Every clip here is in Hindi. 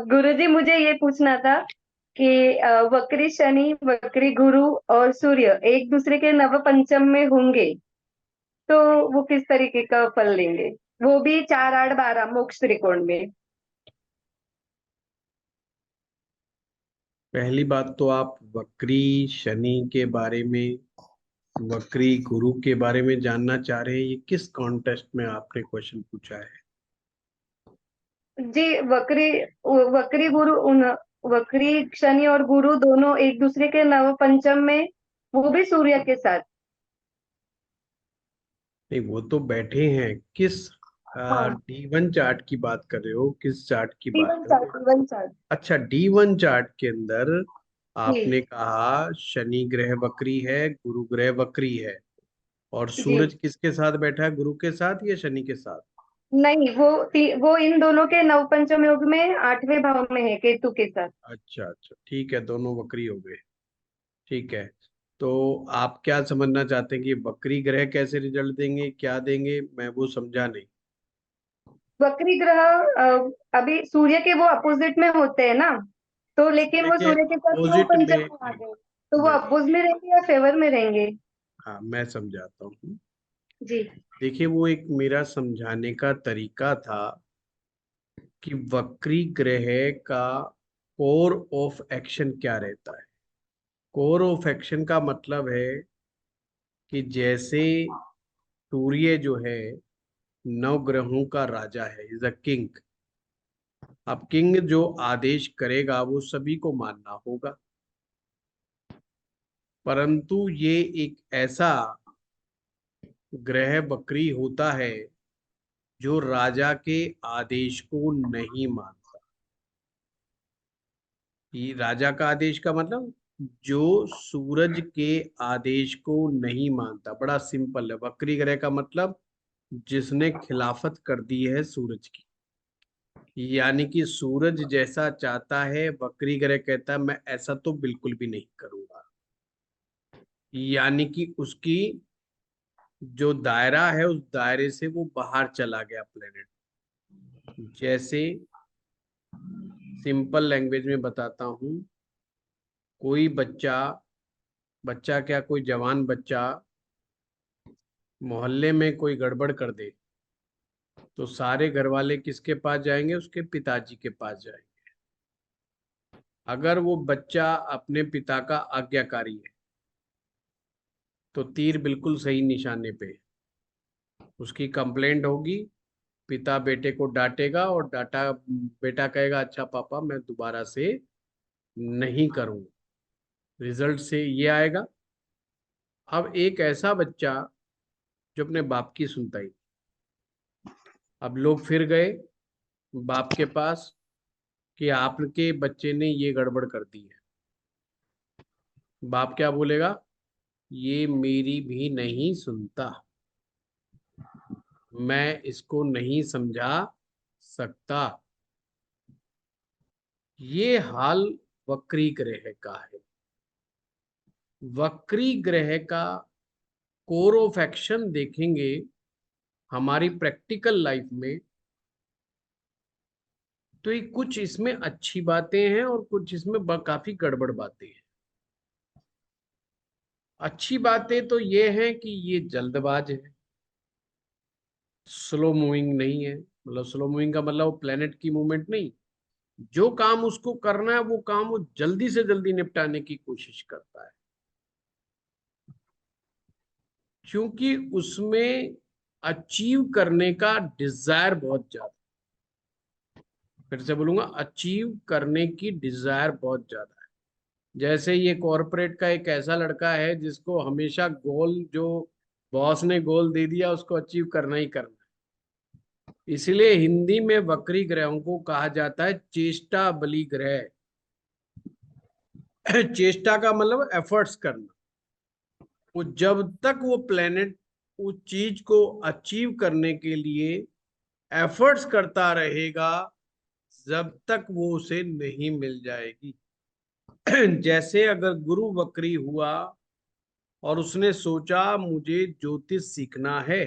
गुरुजी, मुझे ये पूछना था कि वक्री शनि, वक्री गुरु और सूर्य एक दूसरे के नव पंचम में होंगे तो वो किस तरीके का फल लेंगे? वो भी 4 8 12 मोक्ष त्रिकोण में। पहली बात तो आप वक्री शनि के बारे में, वक्री गुरु के बारे में जानना चाह रहे हैं। ये किस कॉन्टेस्ट में आपने क्वेश्चन पूछा है? जी, वक्री वक्री गुरु उन वक्री शनि और गुरु दोनों एक दूसरे के नव पंचम में, वो भी सूर्य के साथ। नहीं, वो तो बैठे हैं। किस हाँ, D1 चार्ट की बात कर रहे हो? किस चार्ट की बात टीवन कर रहे चार्ट, हो? टीवन चार्ट। अच्छा, D1 चार्ट के अंदर जी। आपने कहा शनि ग्रह वक्री है, गुरु ग्रह वक्री है, और जी, सूरज किसके साथ बैठा है? गुरु के साथ या शनि के साथ? नहीं, वो इन दोनों के नव पंचम योग में 8वें भाव में है, केतु के साथ। अच्छा अच्छा, ठीक है, दोनों वक्री हो गए। ठीक है। तो आप क्या समझना चाहते हैं कि वक्री ग्रह कैसे रिजल्ट देंगे, क्या देंगे? मैं वो समझा नहीं। वक्री ग्रह अभी सूर्य के वो अपोजिट में होते हैं ना, तो लेकिन सूर्य वो के सूर्य के साथ नव अपोजिट में, पंचम में आ गए, तो वो मैं अपोज में रहेंगे या फेवर में रहेंगे? हाँ, मैं समझाता हूँ। जी। देखिए, वो एक मेरा समझाने का तरीका था कि वक्री ग्रह का कोर ऑफ एक्शन क्या रहता है। कोर ऑफ एक्शन का मतलब है कि जैसे सूर्य जो है नौ ग्रहों का राजा है, इज अ किंग। अब किंग जो आदेश करेगा वो सभी को मानना होगा, परंतु ये एक ऐसा ग्रह वक्री होता है जो राजा के आदेश को नहीं मानता। ये राजा का आदेश का मतलब जो सूरज के आदेश को नहीं मानता। बड़ा सिंपल है, वक्री ग्रह का मतलब जिसने खिलाफत कर दी है सूरज की। यानी कि सूरज जैसा चाहता है, वक्री ग्रह कहता है मैं ऐसा तो बिल्कुल भी नहीं करूंगा। यानी कि उसकी जो दायरा है उस दायरे से वो बाहर चला गया प्लेनेट। जैसे सिंपल लैंग्वेज में बताता हूँ, कोई बच्चा, बच्चा क्या, कोई जवान बच्चा मोहल्ले में कोई गड़बड़ कर दे तो सारे घर वाले किसके पास जाएंगे? उसके पिताजी के पास जाएंगे। अगर वो बच्चा अपने पिता का आज्ञाकारी है तो तीर बिल्कुल सही निशाने पे है। उसकी कंप्लेंट होगी, पिता बेटे को डांटेगा और डांटा, बेटा कहेगा अच्छा पापा मैं दोबारा से नहीं करूंगा। रिजल्ट से ये आएगा। अब एक ऐसा बच्चा जो अपने बाप की सुनता ही, अब लोग फिर गए बाप के पास कि आपके बच्चे ने ये गड़बड़ कर दी है। बाप क्या बोलेगा? ये मेरी भी नहीं सुनता, मैं इसको नहीं समझा सकता। ये हाल वक्री ग्रह का है। वक्री ग्रह का कोर ऑफ एक्शन देखेंगे हमारी प्रैक्टिकल लाइफ में, तो ये कुछ इसमें अच्छी बातें हैं और कुछ इसमें काफी गड़बड़ बातें हैं। अच्छी बातें तो ये हैं कि ये जल्दबाज है, स्लो मूविंग नहीं है। मतलब स्लो मूविंग का मतलब वो प्लेनेट की मूवमेंट नहीं, जो काम उसको करना है वो काम वो जल्दी से जल्दी निपटाने की कोशिश करता है, क्योंकि उसमें अचीव करने का डिजायर बहुत ज्यादा। फिर से बोलूंगा, अचीव करने की डिजायर बहुत ज्यादा है। जैसे ये कॉरपोरेट का एक ऐसा लड़का है जिसको हमेशा गोल, जो बॉस ने गोल दे दिया उसको अचीव करना ही करना है। इसलिए हिंदी में वक्री ग्रहों को कहा जाता है चेष्टा बली ग्रह। चेष्टा का मतलब एफर्ट्स करना। वो जब तक वो प्लेनेट उस चीज को अचीव करने के लिए एफर्ट्स करता रहेगा, जब तक वो उसे नहीं मिल जाएगी। जैसे अगर गुरु वक्री हुआ और उसने सोचा मुझे ज्योतिष सीखना है,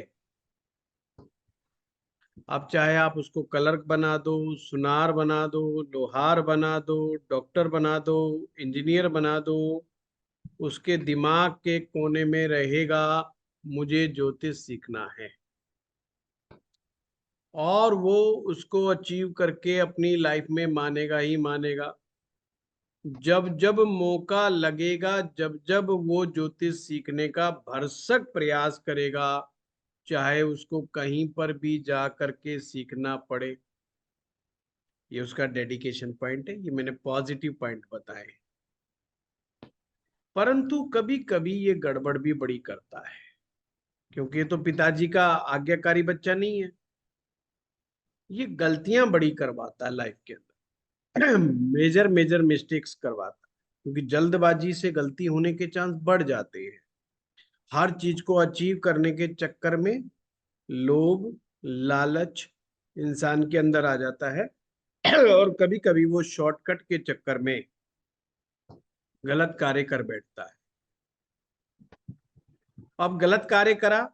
अब चाहे आप उसको क्लर्क बना दो, सुनार बना दो, लोहार बना दो, डॉक्टर बना दो, इंजीनियर बना दो, उसके दिमाग के कोने में रहेगा मुझे ज्योतिष सीखना है। और वो उसको अचीव करके अपनी लाइफ में मानेगा ही मानेगा। जब जब मौका लगेगा, जब जब वो ज्योतिष सीखने का भरसक प्रयास करेगा, चाहे उसको कहीं पर भी जा करके सीखना पड़े। ये उसका डेडिकेशन पॉइंट है, ये मैंने पॉजिटिव पॉइंट बताए। परंतु कभी कभी ये गड़बड़ भी बड़ी करता है, क्योंकि ये तो पिताजी का आज्ञाकारी बच्चा नहीं है। ये गलतियां बड़ी करवाता है लाइफ के अंदर, मेजर मेजर मिस्टेक्स करवाता है, क्योंकि जल्दबाजी से गलती होने के चांस बढ़ जाते हैं। हर चीज को अचीव करने के चक्कर में लोभ, लालच इंसान के अंदर आ जाता है, और कभी कभी वो शॉर्टकट के चक्कर में गलत कार्य कर बैठता है। अब गलत कार्य करा,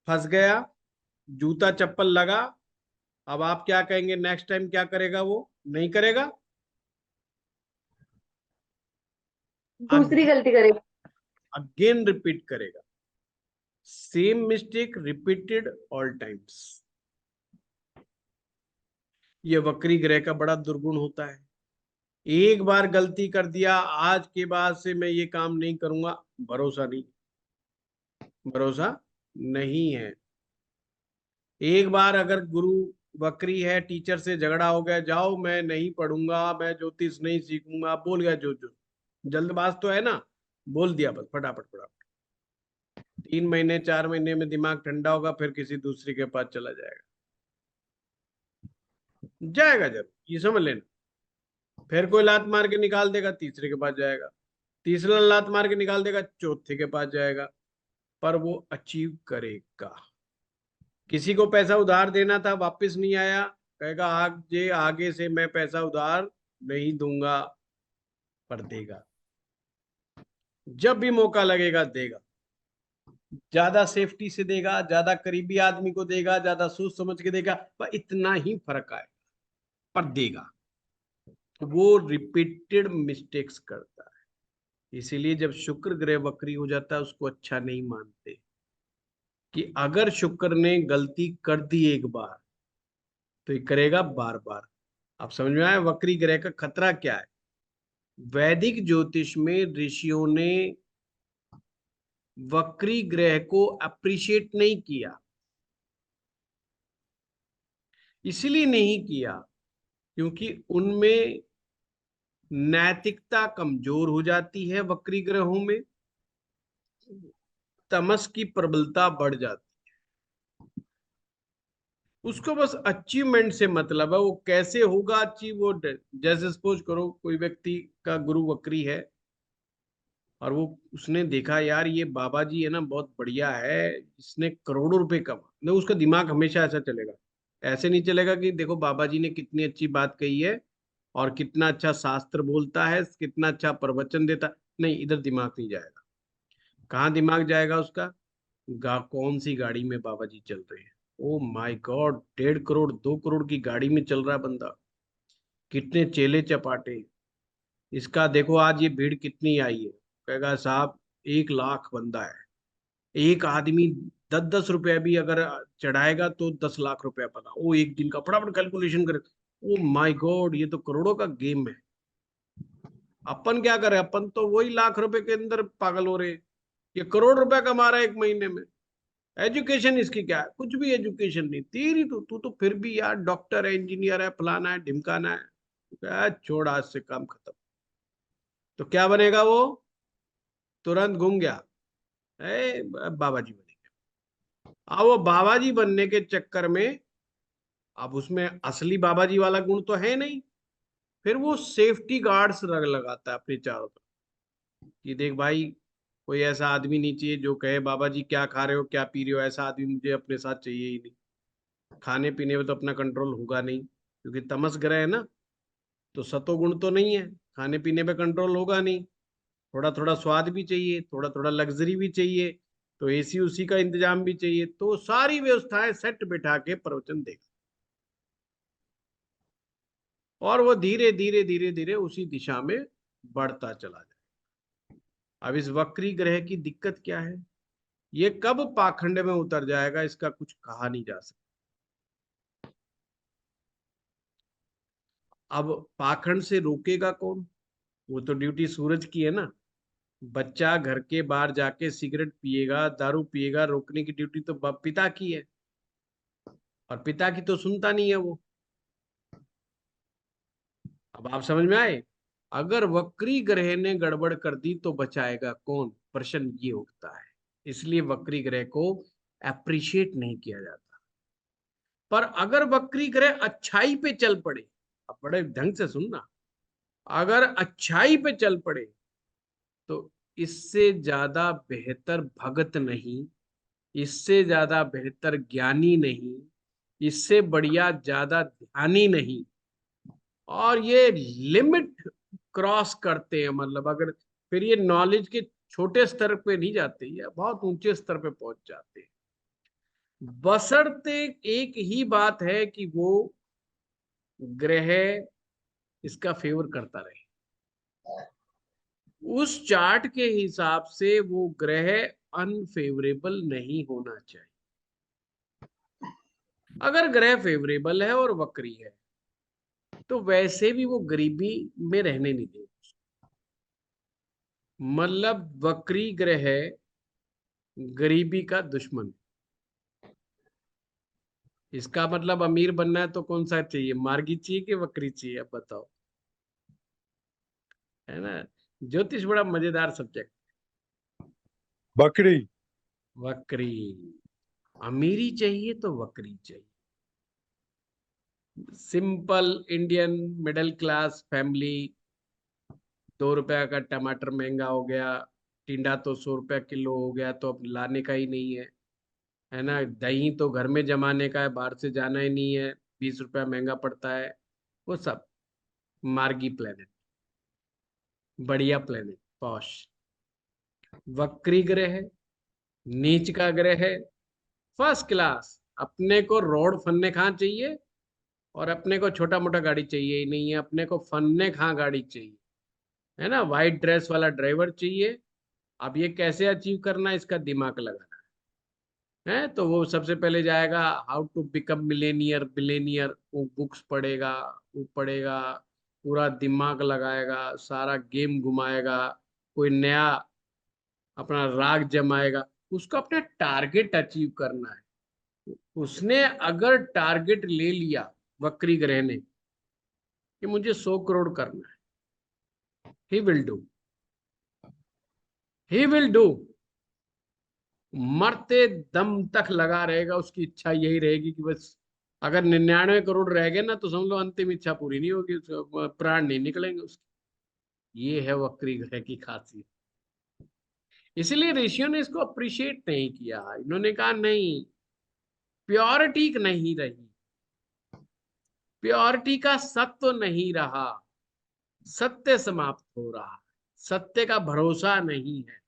फंस गया, जूता चप्पल लगा। अब आप क्या कहेंगे, नेक्स्ट टाइम क्या करेगा? वो नहीं करेगा, दूसरी गलती करेगा। अगेन रिपीट करेगा। Same mistake repeated all times. ये वक्री ग्रह का बड़ा दुर्गुण होता है। एक बार गलती कर दिया, आज के बाद से मैं ये काम नहीं करूंगा, भरोसा नहीं, भरोसा नहीं है। एक बार अगर गुरु वक्री है, टीचर से झगड़ा हो गया, जाओ मैं नहीं पढ़ूंगा, मैं ज्योतिष नहीं सीखूंगा, बोल गया जो जो। जल्दबाज तो है ना, बोल दिया बस फटाफट फटाफट। 3 महीने 4 महीने में दिमाग ठंडा होगा, फिर किसी दूसरे के पास चला जाएगा। जाएगा जब, ये समझ लेना। फिर कोई लात मार के निकाल देगा, तीसरे के पास जाएगा। तीसरा लात मार के निकाल देगा, चौथे के पास जाएगा। पर वो अचीव करेगा। किसी को पैसा उधार देना था, वापस नहीं आया, कहेगा आगे आगे से मैं पैसा उधार नहीं दूंगा, पर देगा। जब भी मौका लगेगा देगा। ज्यादा सेफ्टी से देगा, ज्यादा करीबी आदमी को देगा, ज्यादा सोच समझ के देगा, पर इतना ही फर्क आएगा, पर देगा। वो रिपीटेड मिस्टेक्स करता है। इसीलिए जब शुक्र ग्रह वक्री हो जाता है, उसको अच्छा नहीं मानते, कि अगर शुक्र ने गलती कर दी एक बार, तो ये करेगा बार बार। आप समझ में आया वक्री ग्रह का खतरा क्या है? वैदिक ज्योतिष में ऋषियों ने वक्री ग्रह को अप्रिशिएट नहीं किया। इसलिए नहीं किया क्योंकि उनमें नैतिकता कमजोर हो जाती है, वक्री ग्रहों में तमस की प्रबलता बढ़ जाती। उसको बस अचीवमेंट से मतलब है, वो कैसे होगा अचीव, वो जैसे सपोज करो कोई व्यक्ति का गुरु वक्री है, और वो उसने देखा यार ये बाबा जी है ना बहुत बढ़िया है, इसने करोड़ों रुपए कमा, नहीं उसका दिमाग हमेशा ऐसा चलेगा। ऐसे नहीं चलेगा कि देखो बाबा जी ने कितनी अच्छी बात कही है, और कितना अच्छा शास्त्र बोलता है, कितना अच्छा प्रवचन देता। नहीं, इधर दिमाग नहीं जाएगा। कहाँ दिमाग जाएगा उसका? कौन सी गाड़ी में बाबा जी चल रहे हैं? Oh my God, 1.5 crore 2 crore की गाड़ी में चल रहा है बंदा, कितने चेले चपाटे। इसका देखो आज ये भीड़ कितनी आई है, कहेगा साहब 1 लाख बंदा है, एक आदमी 10-10 रुपया भी अगर चढ़ाएगा तो 10 लाख रुपया बना, वो एक दिन का फटाफट कैलकुलेशन करे। ओ माय गॉड, ये तो करोड़ों का गेम है। अपन क्या करे, अपन तो वही लाख रुपए के अंदर पागल हो रहे हैं। ये करोड़ रुपया कमा रहा है एक महीने में। एजुकेशन इसकी क्या है? कुछ भी एजुकेशन नहीं तेरी, तो तू तो फिर भी यार डॉक्टर है, इंजीनियर है, फलाना है ढिमकाना है। छोड़, आज से काम खत्म। तो क्या बनेगा वो? तुरंत घूम गया, बाबा जी बनेगा। अब वो बाबा जी बनने के चक्कर में, अब उसमें असली बाबा जी वाला गुण तो है नहीं। फिर वो सेफ्टी गार्ड्स लगाता है अपने चारों तरफ, कि देख भाई, कोई ऐसा आदमी नहीं चाहिए जो कहे बाबा जी क्या खा रहे हो क्या पी रहे हो, ऐसा आदमी मुझे अपने साथ चाहिए ही नहीं। खाने पीने में तो अपना कंट्रोल होगा नहीं, क्योंकि तमस ग्रह है ना, तो सतोगुण तो नहीं है, खाने पीने पे कंट्रोल होगा नहीं। थोड़ा थोड़ा स्वाद भी चाहिए, थोड़ा थोड़ा लग्जरी भी चाहिए। तो एसी उसी का इंतजाम भी चाहिए, तो सारी व्यवस्थाएं सेट बिठा के प्रवचन देगा, और वो धीरे धीरे धीरे धीरे उसी दिशा में बढ़ता चला जाए। अब इस वक्री ग्रह की दिक्कत क्या है, ये कब पाखंड में उतर जाएगा इसका कुछ कहा नहीं जा सकता। अब पाखंड से रोकेगा कौन, वो तो ड्यूटी सूरज की है ना। बच्चा घर के बाहर जाके सिगरेट पिएगा, दारू पिएगा, रोकने की ड्यूटी तो पिता की है, और पिता की तो सुनता नहीं है वो। अब आप समझ में आए, अगर वक्री ग्रह ने गड़बड़ कर दी तो बचाएगा कौन, प्रश्न ये उठता है। इसलिए वक्री ग्रह को अप्रिशिएट नहीं किया जाता। पर अगर वक्री ग्रह अच्छाई पे चल पड़े, अब बड़े ढंग से सुनना, अगर अच्छाई पे चल पड़े तो इससे ज्यादा बेहतर भगत नहीं, इससे ज्यादा बेहतर ज्ञानी नहीं, इससे बढ़िया ज्यादा ध्यानी नहीं। और ये लिमिट क्रॉस करते हैं, मतलब अगर फिर ये नॉलेज के छोटे स्तर पे नहीं जाते, ये बहुत ऊंचे स्तर पे पहुंच जाते हैं। बशर्ते एक ही बात है कि वो ग्रह इसका फेवर करता रहे, उस चार्ट के हिसाब से वो ग्रह अनफेवरेबल नहीं होना चाहिए। अगर ग्रह फेवरेबल है और वक्री है तो वैसे भी वो गरीबी में रहने नहीं देगा। मतलब वक्री ग्रह गरीबी का दुश्मन। इसका मतलब अमीर बनना है तो कौन सा चाहिए, मार्गी चाहिए कि वक्री चाहिए, अब बताओ। है ना, ज्योतिष बड़ा मजेदार सब्जेक्ट। बकरी। वक्री, अमीरी चाहिए तो वक्री चाहिए। Simple Indian middle class family, 2 रुपया का टमाटर महंगा हो गया, टिंडा तो 100 रुपया किलो हो गया, तो अब लाने का ही नहीं है ना। दही तो घर में जमाने का है, बाहर से जाना ही नहीं है, 20 रुपया महंगा पड़ता है। वो सब मार्गी प्लेनेट, बढ़िया प्लेनेट, पॉश। वक्री ग्रह है, नीच का ग्रह है, फर्स्ट क्लास। अपने को रोड फन्ने कहाँ चाहिए, और अपने को छोटा मोटा गाड़ी चाहिए ही नहीं है, अपने को फन्ने कहाँ गाड़ी चाहिए, है ना, व्हाइट ड्रेस वाला ड्राइवर चाहिए। अब ये कैसे अचीव करना है, इसका दिमाग लगाना है। तो वो सबसे पहले जाएगा how to become millionaire, billionaire, वो बुक्स पढ़ेगा, वो पढ़ेगा, पूरा दिमाग लगाएगा, सारा गेम घुमाएगा, कोई नया अपना राग जमाएगा। उसको अपना टारगेट अचीव करना है। उसने अगर टारगेट ले लिया वक्री ग्रह ने कि मुझे 100 करोड़ करना है, he will do, he will do. मरते दम तक लगा रहेगा, उसकी इच्छा यही रहेगी कि बस अगर 99 करोड़ रह गए ना तो समझ लो अंतिम इच्छा पूरी नहीं होगी, प्राण नहीं निकलेंगे उसके। ये है वक्री ग्रह की खासियत। इसलिए ऋषियों ने इसको अप्रिशिएट नहीं किया, इन्होंने कहा नहीं, प्योरिटी नहीं रही, प्योरिटी का सत्व नहीं रहा, सत्य समाप्त हो रहा, सत्य का भरोसा नहीं है।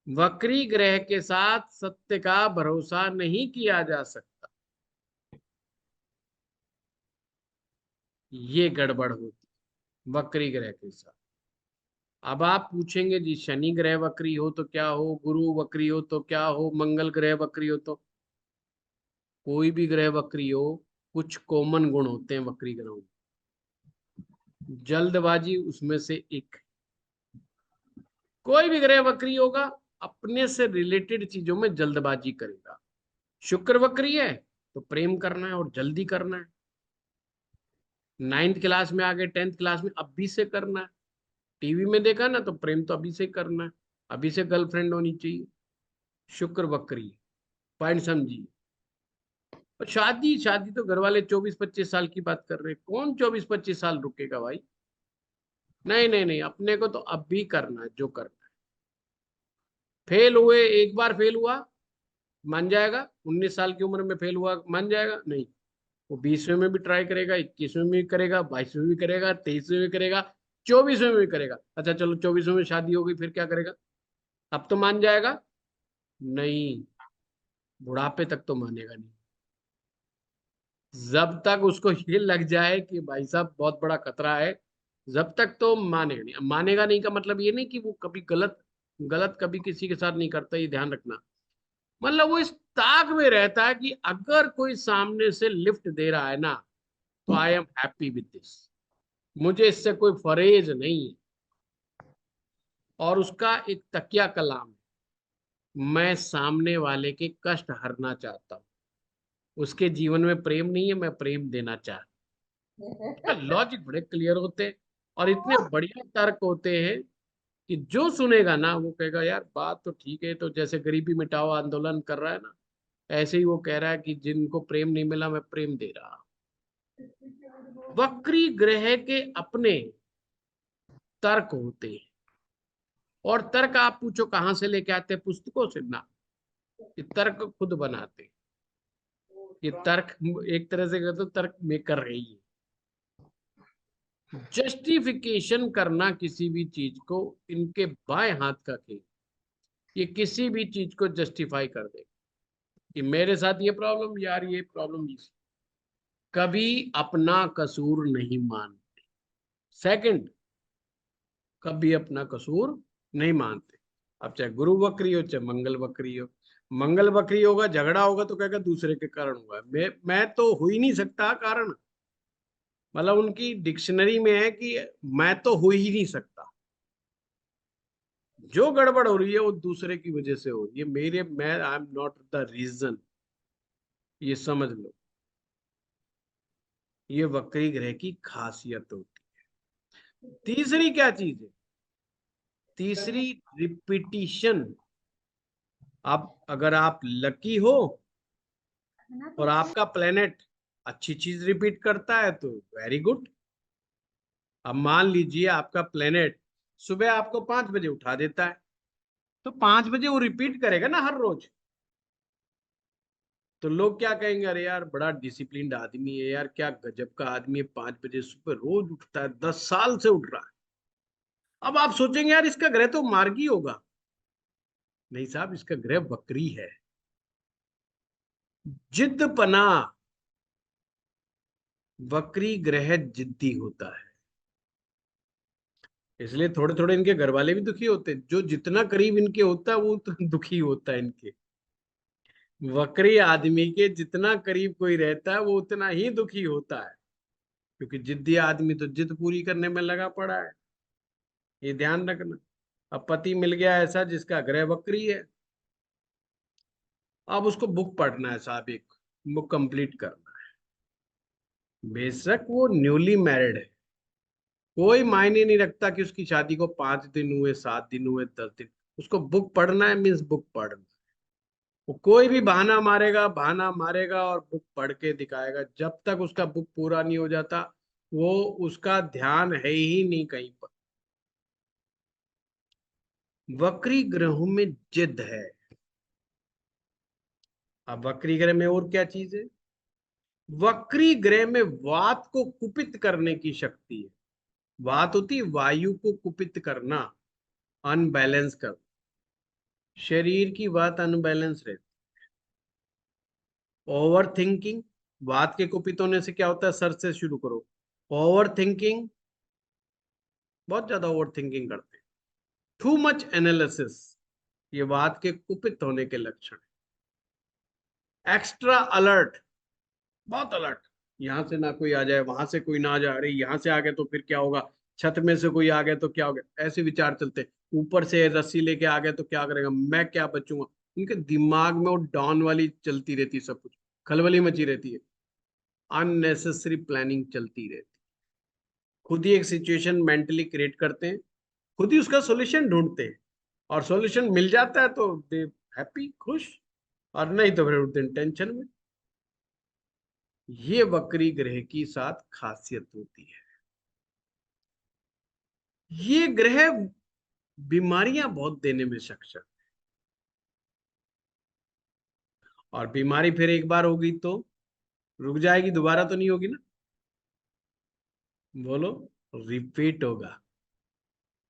वक्री ग्रह के साथ सत्य का भरोसा नहीं किया जा सकता, ये गड़बड़ होती वक्री ग्रह के साथ। अब आप पूछेंगे जी शनि ग्रह वक्री हो तो क्या हो, गुरु वक्री हो तो क्या हो, मंगल ग्रह वक्री हो तो, कोई भी ग्रह वक्री हो, कुछ कॉमन गुण होते हैं वक्री ग्रहों में। जल्दबाजी उसमें से एक। कोई भी ग्रह वक्री होगा, अपने से रिलेटेड चीजों में जल्दबाजी करेगा। शुक्र वक्री है तो प्रेम करना है और जल्दी करना है। 9th क्लास में आ गए, 10th क्लास में, अभी से करना है। टीवी में देखा ना तो प्रेम तो अभी से करना है, अभी से गर्लफ्रेंड होनी चाहिए। शुक्र वक्री, पॉइंट समझिए। और शादी, शादी तो घर वाले 24-25 साल की बात कर रहे हैं, कौन 24-25 साल रुकेगा भाई। नहीं नहीं नहीं, अपने को तो अब भी करना है जो करना है। फेल हुए, एक बार फेल हुआ मान जाएगा, 19 साल की उम्र में फेल हुआ मान जाएगा नहीं, वो 20वें में भी ट्राई करेगा, 21वें में भी करेगा, 22वें में भी करेगा, 23वें में करेगा, 24वें में भी करेगा। अच्छा चलो 24वें में शादी हो गई, फिर क्या करेगा, अब तो मान जाएगा। नहीं, बुढ़ापे तक तो मानेगा नहीं। जब तक उसको ये लग जाए कि भाई साहब बहुत बड़ा खतरा है, जब तक तो मानेगा नहीं। मानेगा नहीं का मतलब ये नहीं कि वो कभी गलत गलत कभी किसी के साथ नहीं करता, ये ध्यान रखना। मतलब वो इस ताक में रहता है कि अगर कोई सामने से लिफ्ट दे रहा है ना, तो I am happy with this, मुझे इससे कोई फरेज नहीं है। और उसका एक तकिया कलाम है, मैं सामने वाले के कष्ट हरना चाहता हूँ। उसके जीवन में प्रेम नहीं है, मैं प्रेम देना चाहता हूँ। लॉजिक बड़े क्लियर होते हैं और इतने बढ़िया तर्क होते हैं कि जो सुनेगा ना वो कहेगा यार बात तो ठीक है। तो जैसे गरीबी मिटाओ आंदोलन कर रहा है ना, ऐसे ही वो कह रहा है कि जिनको प्रेम नहीं मिला मैं प्रेम दे रहा हूं। वक्री ग्रह के अपने तर्क होते हैं। और तर्क आप पूछो कहाँ से लेके आते हैं? पुस्तकों से ना, ये तर्क खुद बनाते हैं। ये तर्क एक तरह से कहते तो तर्क मेकर है ही। जस्टिफिकेशन करना किसी भी चीज को, इनके बाएं हाथ का खेल। ये किसी भी चीज को जस्टिफाई कर दे कि मेरे साथ ये प्रॉब्लम यार, ये प्रॉब्लम। कभी अपना कसूर नहीं मानते। सेकंड, कभी अपना कसूर नहीं मानते। अब चाहे गुरु वक्री हो चाहे मंगल वक्री हो। मंगल वक्री होगा, झगड़ा होगा तो कहेगा दूसरे के कारण हुआ है। मैं तो हो ही नहीं सकता कारण। मतलब उनकी डिक्शनरी में है कि मैं तो हो ही नहीं सकता। जो गड़बड़ हो रही है वो दूसरे की वजह से हो रही है, मेरे मैं I am not the reason. ये समझ लो, ये वक्री ग्रह की खासियत होती है। तीसरी क्या चीज है? तीसरी, रिपीटिशन। अब अगर आप लकी हो और आपका प्लेनेट अच्छी चीज रिपीट करता है तो वेरी गुड। अब मान लीजिए आपका प्लेनेट सुबह आपको 5 बजे उठा देता है, तो 5 बजे वो रिपीट करेगा ना हर रोज। तो लोग क्या कहेंगे, अरे यार बड़ा डिसिप्लिन्ड आदमी है यार, क्या गजब का आदमी है, 5 बजे सुबह रोज उठता है, 10 साल से उठ रहा है। अब आप सोचेंगे यार इसका ग्रह तो मार्गी होगा। नहीं साहब, इसका ग्रह वक्री है। जिद्दपना। वक्री ग्रह जिद्दी होता है। इसलिए थोड़े थोड़े इनके घर वाले भी दुखी होते हैं। जो जितना करीब इनके होता है वो उतना दुखी होता है इनके। वक्री आदमी के जितना करीब कोई रहता है वो उतना ही दुखी होता है, क्योंकि जिद्दी आदमी तो जिद पूरी करने में लगा पड़ा है। ये ध्यान रखना। अब पति मिल गया ऐसा जिसका ग्रह वक्री है, अब उसको बुक पढ़ना है साहब, एक बुक कंप्लीट करना है। बेशक वो न्यूली मैरिड है, कोई मायने नहीं रखता कि उसकी शादी को 5 दिन हुए, 7 दिन हुए, 10 दिन। उसको बुक पढ़ना है मीन्स बुक पढ़ना। वो कोई भी बहाना मारेगा, बहाना मारेगा और बुक पढ़ के दिखाएगा। जब तक उसका बुक पूरा नहीं हो जाता वो, उसका ध्यान है ही नहीं कहीं पर। वक्री ग्रहों में जिद है। अब वक्री ग्रह में और क्या चीज है? वक्री ग्रह में वात को कुपित करने की शक्ति है। वात होती है वायु को कुपित करना, अनबैलेंस कर। शरीर की वात अनबैलेंस रहती। Over thinking. वात के कुपित होने से क्या होता है? सर से शुरू करो। ओवर थिंकिंग, बहुत ज्यादा ओवर थिंकिंग करते हैं। टू मच एनालिसिस, ये वात के कुपित होने के लक्षण है। एक्स्ट्रा अलर्ट, बहुत अलर्ट। यहाँ से ना कोई आ जाए, वहां से कोई ना आ जाए, अरे यहाँ से आ गए तो फिर क्या होगा, छत में से कोई आ गया तो क्या हो गया, ऐसे विचार चलते। ऊपर से रस्सी लेके आ गए तो क्या करेगा, मैं क्या बचूंगा। उनके दिमाग में वो डॉन वाली चलती रहती है, सब कुछ खलबली मची रहती है। अननेसेसरी प्लानिंग चलती रहती है। खुद ही एक सिचुएशन मेंटली क्रिएट करते हैं, खुद ही उसका सॉल्यूशन ढूंढते हैं। और सॉल्यूशन मिल जाता है तो दे हैप्पी, खुश। और नहीं तो फिर उठते हैं टेंशन में। ये वक्री ग्रह की साथ खासियत होती है। ये ग्रह बीमारियां बहुत देने में सक्षम। और बीमारी फिर एक बार होगी तो रुक जाएगी, दोबारा तो नहीं होगी ना। बोलो, रिपीट होगा।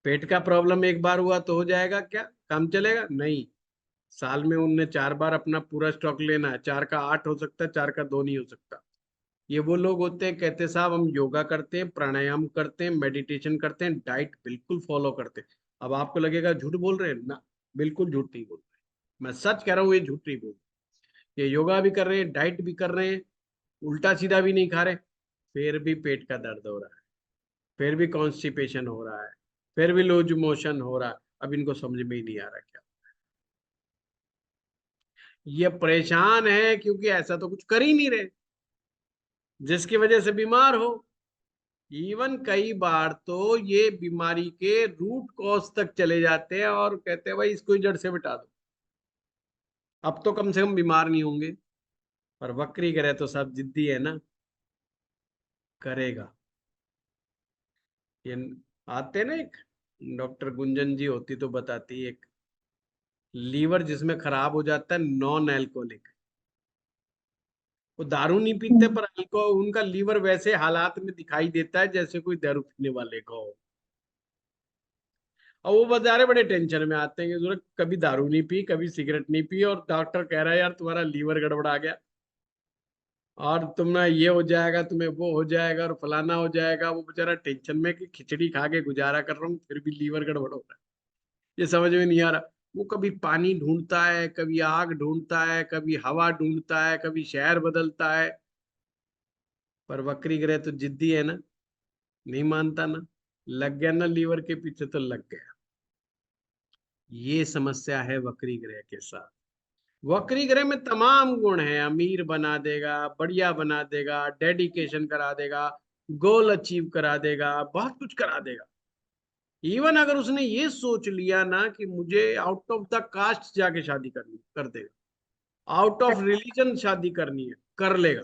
पेट का प्रॉब्लम एक बार हुआ तो हो जाएगा क्या, काम चलेगा? नहीं। साल में उनने 4 बार अपना पूरा स्टॉक लेना है, 4 का 8 हो सकता है, 4 का 2 नहीं हो सकता। ये वो लोग होते हैं कहते हैं साहब हम योगा करते हैं, प्राणायाम करते हैं, मेडिटेशन करते हैं, डाइट बिल्कुल फॉलो करते हैं। अब आपको लगेगा झूठ बोल रहे हैं ना, बिल्कुल झूठ नहीं बोल रहे, मैं सच कह रहा हूँ, ये झूठ नहीं बोल रहे। ये योगा भी कर रहे हैं, डाइट भी कर रहे हैं, उल्टा सीधा भी नहीं खा रहे, फिर भी पेट का दर्द हो रहा है, फिर भी कॉन्स्टिपेशन हो रहा है, फिर भी लूज मोशन हो रहा है। अब इनको समझ में ही नहीं आ रहा क्या ये परेशान है, क्योंकि ऐसा तो कुछ कर ही नहीं रहे जिसकी वजह से बीमार हो। इवन कई बार तो ये बीमारी के रूट कॉज तक चले जाते हैं और कहते हैं भाई इसको ही जड़ से मिटा दो, अब तो कम से कम बीमार नहीं होंगे। पर वक्री ग्रह तो सब जिद्दी है ना, करेगा। ये आते ना, एक डॉक्टर गुंजन जी होती तो बताती, एक लीवर जिसमें खराब हो जाता है नॉन एल्कोहलिक, वो दारू नहीं पीते पर अल्कोहल, उनका लीवर वैसे हालात में दिखाई देता है जैसे कोई दारू पीने वाले का हो। और वो बेचारे बड़े टेंशन में आते हैं कि जरूरत कभी दारू नहीं पी, कभी सिगरेट नहीं पी, और डॉक्टर कह रहा है यार तुम्हारा लीवर गड़बड़ा गया और तुम्हें ये हो जाएगा, तुम्हें वो हो जाएगा और फलाना हो जाएगा। वो बेचारा टेंशन में कि खिचड़ी खा के गुजारा कर रहा हूँ फिर भी लीवर गड़बड़ हो रहा है, ये समझ में नहीं आ रहा। वो कभी पानी ढूंढता है, कभी आग ढूंढता है, कभी हवा ढूंढता है, कभी शहर बदलता है। पर वक्री ग्रह तो जिद्दी है ना, नहीं मानता ना, लग गया ना लीवर के पीछे तो लग गया। ये समस्या है वक्री ग्रह के साथ। वक्री ग्रह में तमाम गुण हैं, अमीर बना देगा, बढ़िया बना देगा, डेडिकेशन करा देगा, गोल अचीव करा देगा, बहुत कुछ करा देगा। इवन अगर उसने ये सोच लिया ना कि मुझे आउट ऑफ द कास्ट जाके शादी करनी, कर देगा। आउट ऑफ रिलीजन शादी करनी है, कर लेगा।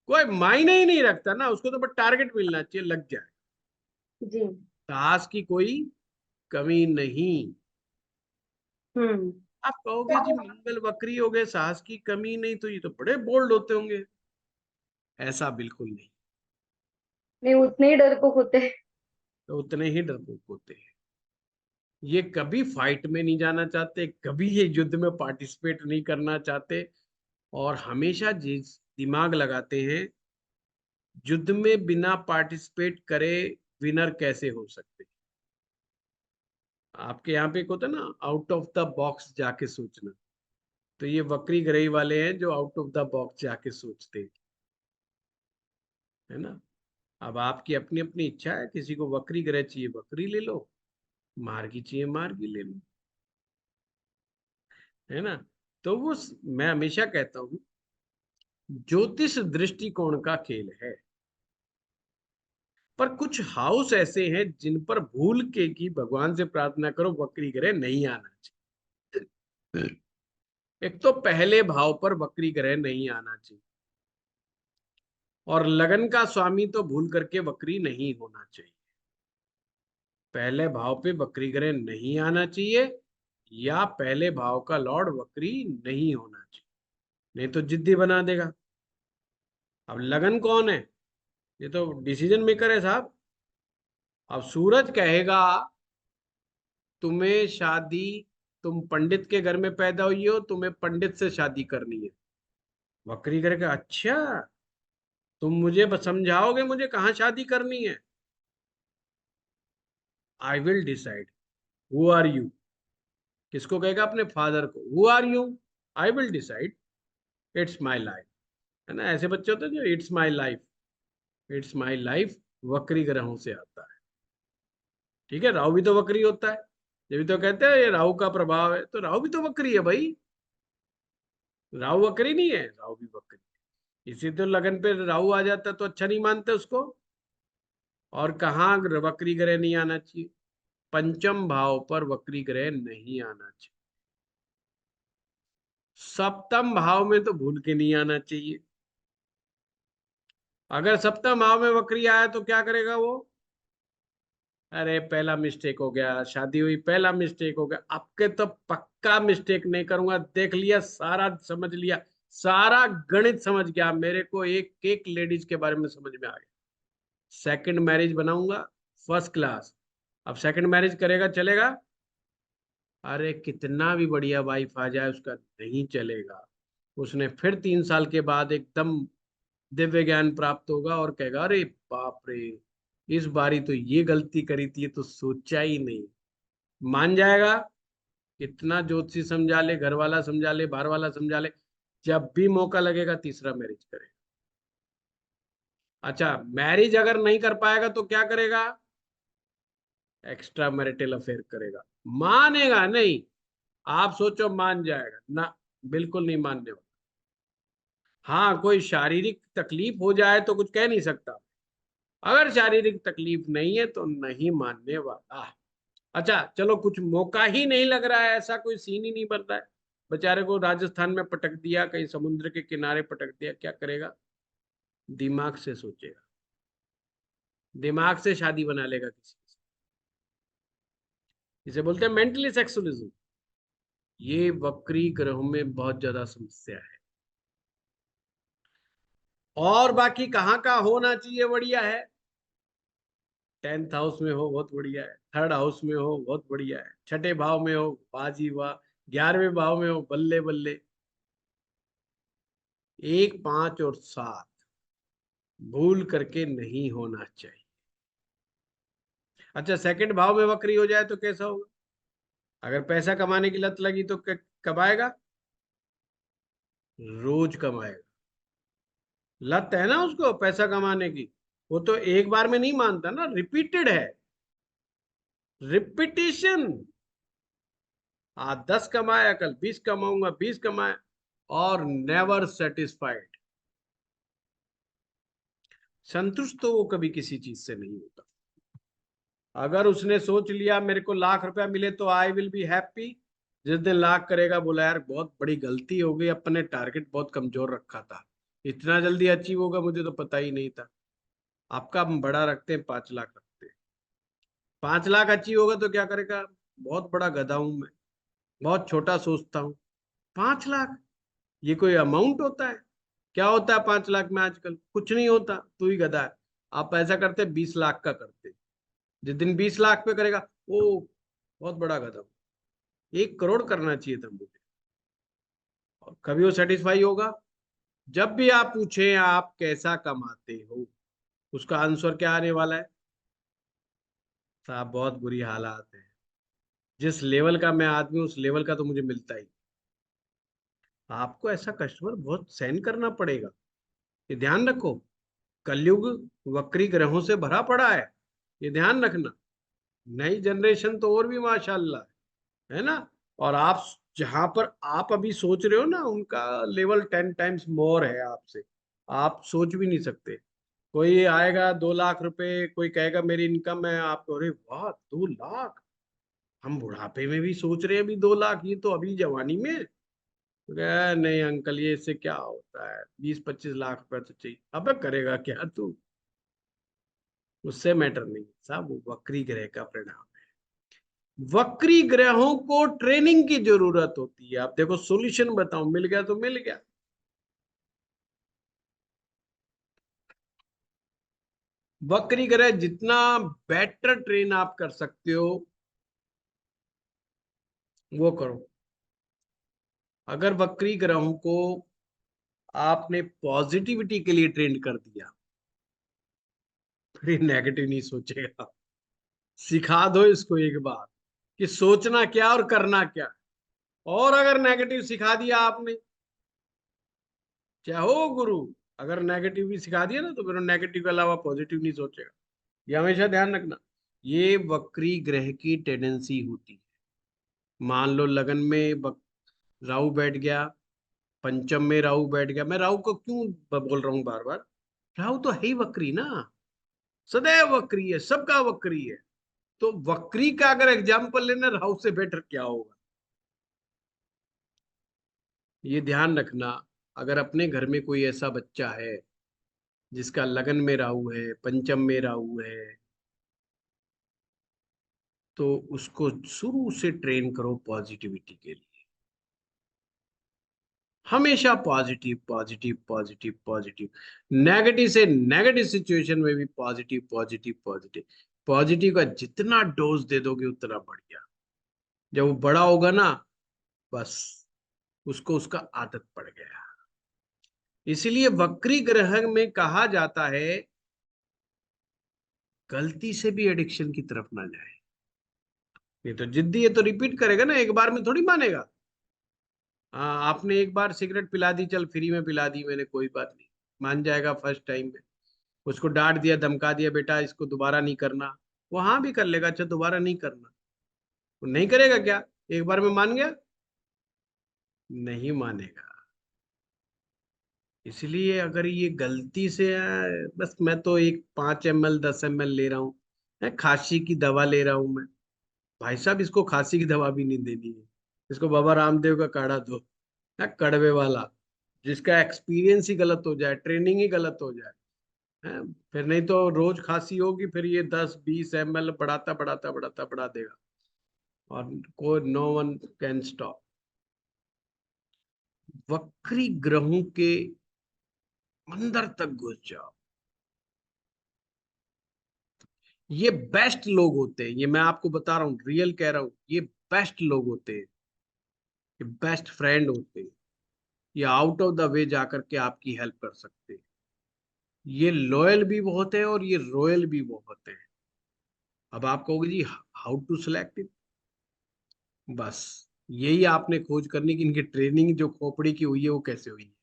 कोई मायने ही नहीं रखता ना, उसको तो बस टारगेट मिलना चाहिए, लग जाए। जी। साहस की कोई कमी नहीं। हम्म। आप कहोगे जी मंगल वक्री हो गए, साहस की कमी नहीं, तो ये तो बड़े बोल्ड होते होंगे। ऐसा बिल्कुल नहीं। नहीं, उतने ही डरपोक होते हैं। तो उतने ही डरपोक होते हैं। ये कभी फाइट में नहीं जाना चाहते, कभी ये युद्ध में पार्टिसिपेट नहीं करना चाहते, और हमेशा जिस दिमाग लगाते हैं युद्ध में बिना पार्टिसिपेट करे विनर कैसे हो सकते। आपके यहाँ पे एक होता है ना आउट ऑफ द बॉक्स जाके सोचना, तो ये वक्री ग्रही वाले हैं जो आउट ऑफ द बॉक्स जाके सोचते हैं, है ना। अब आपकी अपनी अपनी इच्छा है, किसी को वक्री ग्रह चाहिए वक्री ले लो, मार्गी चाहिए मार्गी ले लो, है ना। तो वो मैं हमेशा कहता हूँ ज्योतिष दृष्टिकोण का खेल है। पर कुछ हाउस ऐसे हैं जिन पर भूल के कि भगवान से प्रार्थना करो वक्री ग्रह नहीं आना चाहिए। एक तो पहले भाव पर वक्री ग्रह नहीं आना चाहिए, और लगन का स्वामी तो भूल करके वक्री नहीं होना चाहिए। पहले भाव पे वक्री ग्रह नहीं आना चाहिए, या पहले भाव का लॉर्ड वक्री नहीं होना चाहिए, नहीं तो जिद्दी बना देगा। अब लगन कौन है, ये तो डिसीजन मेकर है साहब। अब सूरज कहेगा तुम्हें शादी, तुम पंडित के घर में पैदा हुई हो, तुम्हें पंडित से शादी करनी है। वक्री ग्रह का अच्छा, तुम मुझे समझाओगे मुझे कहाँ शादी करनी है, I will decide. Who are you, किसको कहेगा, अपने फादर को, who are you, I will decide, it's my life. है ना, ऐसे बच्चे होते हैं जो it's my life, it's my life वक्री ग्रहों से आता है। ठीक है, राहु भी तो वक्री होता है, ये भी तो कहते हैं ये राहु का प्रभाव है, तो राहु भी तो वक्री है भाई। राहु वक्री नहीं है, राहु भी वक्री है। इसी तो लगन पे राहु आ जाता तो अच्छा नहीं मानते उसको। और कहाँ वक्री ग्रह नहीं आना चाहिए, पंचम भाव पर वक्री ग्रह नहीं आना चाहिए। सप्तम भाव में तो भूल के नहीं आना चाहिए। अगर सप्तम भाव में वक्री आया तो क्या करेगा वो, अरे पहला मिस्टेक हो गया, शादी हुई पहला मिस्टेक हो गया, आपके तो पक्का मिस्टेक नहीं करूंगा, देख लिया सारा समझ लिया, सारा गणित समझ गया, मेरे को एक एक लेडीज के बारे में समझ में आ गया, सेकंड मैरिज बनाऊंगा फर्स्ट क्लास। अब सेकंड मैरिज करेगा चलेगा, अरे कितना भी बढ़िया वाइफ आ जाए उसका नहीं चलेगा। उसने फिर 3 साल के बाद एकदम दिव्य ज्ञान प्राप्त होगा और कहेगा अरे बाप रे, इस बारी तो ये गलती करी थी, ये तो सोचा ही नहीं। मान जाएगा। कितना ज्योतिषी समझा ले, घर वाला समझा ले, बाहर वाला समझा ले, जब भी मौका लगेगा तीसरा मैरिज करेगा। अच्छा, मैरिज अगर नहीं कर पाएगा तो क्या करेगा? एक्स्ट्रा मैरिटल अफेयर करेगा। मानेगा नहीं। आप सोचो मान जाएगा ना? बिल्कुल नहीं मानने वाला। हाँ, कोई शारीरिक तकलीफ हो जाए तो कुछ कह नहीं सकता। अगर शारीरिक तकलीफ नहीं है तो नहीं मानने वाला। अच्छा चलो, कुछ मौका ही नहीं लग रहा है, ऐसा कोई सीन ही नहीं बन रहा है, बेचारे को राजस्थान में पटक दिया, कहीं समुद्र के किनारे पटक दिया, क्या करेगा? दिमाग से सोचेगा, दिमाग से शादी बना लेगा किसी से। इसे बोलते हैं मेंटली सेक्सुअलिज्म। ये वक्री ग्रहों में बहुत ज्यादा समस्या है। और बाकी कहाँ का होना चाहिए बढ़िया है? 10th हाउस में हो बहुत बढ़िया है, 3rd हाउस में हो बहुत बढ़िया है, छठे भाव में हो बाजी वाह, 11वें भाव में हो बल्ले बल्ले। 1, 5 और 7 भूल करके नहीं होना चाहिए। अच्छा, 2nd भाव में वक्री हो जाए तो कैसा होगा? अगर पैसा कमाने की लत लगी तो कमाएगा, रोज कमाएगा। लत है ना उसको पैसा कमाने की, वो तो एक बार में नहीं मानता ना, रिपीटेड है, रिपीटिशन। आज 10 कमाया, कल 20 कमाऊंगा, 20 कमाया, और नेवर सेटिस्फाइड। संतुष्ट तो वो कभी किसी चीज से नहीं होता। अगर उसने सोच लिया मेरे को ₹1,00,000 मिले तो आई विल बी हैप्पी, जिस दिन लाख करेगा बोला यार बहुत बड़ी गलती हो गई, अपने टारगेट बहुत कमजोर रखा था, इतना जल्दी अचीव होगा मुझे तो पता ही नहीं था। आपका हम बड़ा रखते हैं, 5 लाख रखते हैं। 5 लाख अचीव होगा तो क्या करेगा? बहुत बड़ा गधा हूं मैं, बहुत छोटा सोचता हूँ। 5 लाख, ये कोई अमाउंट होता है? क्या होता है 5 लाख में आजकल? कुछ नहीं होता, तू ही गधा है। आप ऐसा करते 20 लाख का करते, जिस दिन 20 लाख पे करेगा, ओ बहुत बड़ा गधा हूं, 1 करोड़ करना चाहिए था मुझे। और कभी वो सेटिस्फाई होगा? जब भी आप पूछे आप कैसा कमाते हो, उसका आंसर क्या आने वाला है? साहब बहुत बुरी हालात है, जिस लेवल का मैं आदमी हूं, उस लेवल का तो मुझे मिलता ही। आपको ऐसा कस्टमर बहुत सहन करना पड़ेगा, ये ध्यान रखो। कलयुग वक्री ग्रहों से भरा पड़ा है, ये ध्यान रखना। नई जनरेशन तो और भी माशाल्लाह है ना? और आप जहां पर आप अभी सोच रहे हो ना, उनका लेवल 10 टाइम्स मोर है आपसे। आप सोच भी नहीं सकते। कोई आएगा 2 लाख रुपए, कोई कहेगा मेरी इनकम है, आप अरे वाह 2 लाख, हम बुढ़ापे में भी सोच रहे हैं अभी 2 लाख, ये तो अभी जवानी में। तो कहा, नहीं अंकल ये इससे क्या होता है, 20-25 लाख रुपए तो चाहिए। अबे करेगा क्या तू? उससे मैटर नहीं साहब, वो वक्री ग्रह का परिणाम। वक्री ग्रहों को ट्रेनिंग की जरूरत होती है। आप देखो सॉल्यूशन बताओ, मिल गया तो मिल गया। वक्री ग्रह जितना बेटर ट्रेन आप कर सकते हो वो करो। अगर वक्री ग्रहों को आपने पॉजिटिविटी के लिए ट्रेन कर दिया, फिर नेगेटिव नहीं सोचेगा। सिखा दो इसको एक बार कि सोचना क्या और करना क्या। और अगर नेगेटिव सिखा दिया आपने, चाहे हो गुरु, अगर नेगेटिव भी सिखा दिया ना, तो फिर नेगेटिव के अलावा पॉजिटिव नहीं सोचेगा। ये हमेशा ध्यान रखना। ये वक्री ग्रह की टेंडेंसी होती है। मान लो लगन में राहु बैठ गया, पंचम में राहु बैठ गया। मैं राहु को क्यों बोल रहा हूँ बार बार? राहु तो है ही वक्री ना, सदैव वक्री है, सबका वक्री है। तो वक्री का अगर एग्जाम्पल लेना, राहु से बेटर क्या होगा? ये ध्यान रखना। अगर अपने घर में कोई ऐसा बच्चा है जिसका लगन में राहु है, पंचम में राहु है, तो उसको शुरू से ट्रेन करो पॉजिटिविटी के लिए। हमेशा positive positive positive positive, negative से नेगेटिव सिचुएशन में भी पॉजिटिव पॉजिटिव पॉजिटिव। पॉजिटिव का जितना डोज दे दोगे उतना बढ़िया। जब वो बड़ा होगा ना, बस उसको उसका आदत पड़ गया। इसीलिए वक्री ग्रह में कहा जाता है गलती से भी एडिक्शन की तरफ ना जाए। ये तो जिद्दी, ये तो रिपीट करेगा ना, एक बार में थोड़ी मानेगा। हाँ, आपने एक बार सिगरेट पिला दी, चल फ्री में पिला दी मैंने, कोई बात नहीं, मान जाएगा फर्स्ट टाइम में। उसको डांट दिया, धमका दिया, बेटा इसको दोबारा नहीं करना, वो हाँ भी कर लेगा, अच्छा दोबारा नहीं करना। वो नहीं करेगा क्या? एक बार में मान गया? नहीं मानेगा। इसलिए अगर ये गलती से बस मैं तो एक 5 ml 10 ml ले रहा हूँ, खांसी की दवा ले रहा हूं मैं, भाई साहब इसको खांसी की दवा भी नहीं देनी है, इसको बाबा रामदेव का काढ़ा दो, कड़वे वाला, जिसका एक्सपीरियंस ही गलत हो जाए, ट्रेनिंग ही गलत हो जाए। है, फिर नहीं तो रोज खांसी होगी, फिर ये 10-20 ml बढ़ाता बढ़ाता बढ़ाता बढ़ा देगा, और कोई नो वन कैन स्टॉप। वक्री ग्रहों के अंदर तक घुस जाओ। ये बेस्ट लोग होते हैं, ये मैं आपको बता रहा हूँ, रियल कह रहा हूँ, ये बेस्ट लोग होते हैं, ये बेस्ट फ्रेंड होते हैं, ये आउट ऑफ द वे जाकर के आपकी हेल्प कर सकते हैं। ये लॉयल भी बहुत है और ये रॉयल भी बहुत है। अब आप कहोगे जी हाउ टू सेलेक्ट इट, बस यही आपने खोज करनी कि इनकी ट्रेनिंग जो खोपड़ी की हुई है वो कैसे हुई है।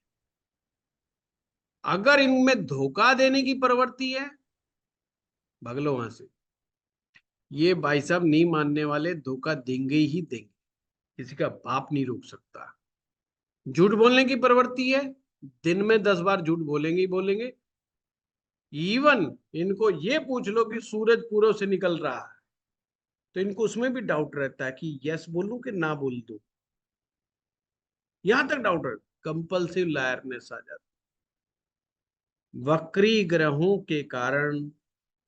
अगर इनमें धोखा देने की प्रवृत्ति है, भाग लो वहां से। ये भाई साहब नहीं मानने वाले धोखा देंगे ही देंगे, किसी का बाप नहीं रोक सकता। झूठ बोलने की प्रवृत्ति है, दिन में 10 बार झूठ बोलेंगे ही बोलेंगे। इवन इनको ये पूछ लो कि सूरज पूर्व से निकल रहा है, तो इनको उसमें भी डाउट रहता है कि यस बोलूं कि ना बोल दूं, यहां तक डाउट रहता, कंपल्सिव लायरनेस आ जाती। वक्री ग्रहों के कारण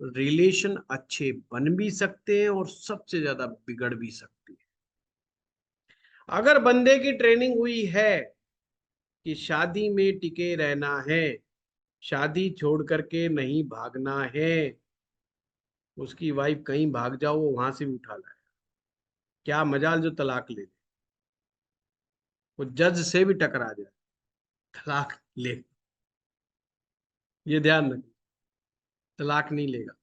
रिलेशन अच्छे बन भी सकते हैं और सबसे ज्यादा बिगड़ भी सकती है। अगर बंदे की ट्रेनिंग हुई है कि शादी में टिके रहना है, शादी छोड़ करके नहीं भागना है, उसकी वाइफ कहीं भाग जाओ वो वहां से भी उठा लाए, क्या मजाल जो तलाक ले ले, वो जज से भी टकरा जाए, तलाक ले, ये ध्यान रखें, तलाक नहीं लेगा।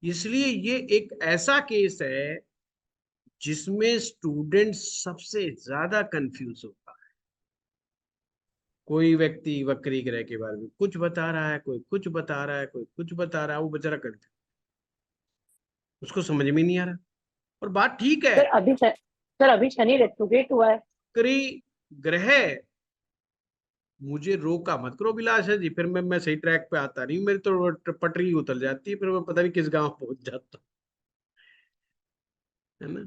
इसलिए ये एक ऐसा केस है जिसमें स्टूडेंट सबसे ज्यादा कंफ्यूज होता है। कोई व्यक्ति वक्री ग्रह के बारे में कुछ बता रहा है, कोई कुछ बता रहा है, कोई कुछ बता रहा है, वो बेचारा कंफ्यूज, उसको समझ में नहीं आ रहा। और बात ठीक है, सर अभी शनि रेट्रोग्रेड हुआ है। वक्री ग्रह, मुझे रोका मत करो विलास है जी, फिर मैं सही ट्रैक पे आता नहीं हूँ, मेरी तो पटरी उतर जाती है, फिर मैं पता नहीं किस गांव पहुंच जाता हूँ, है ना।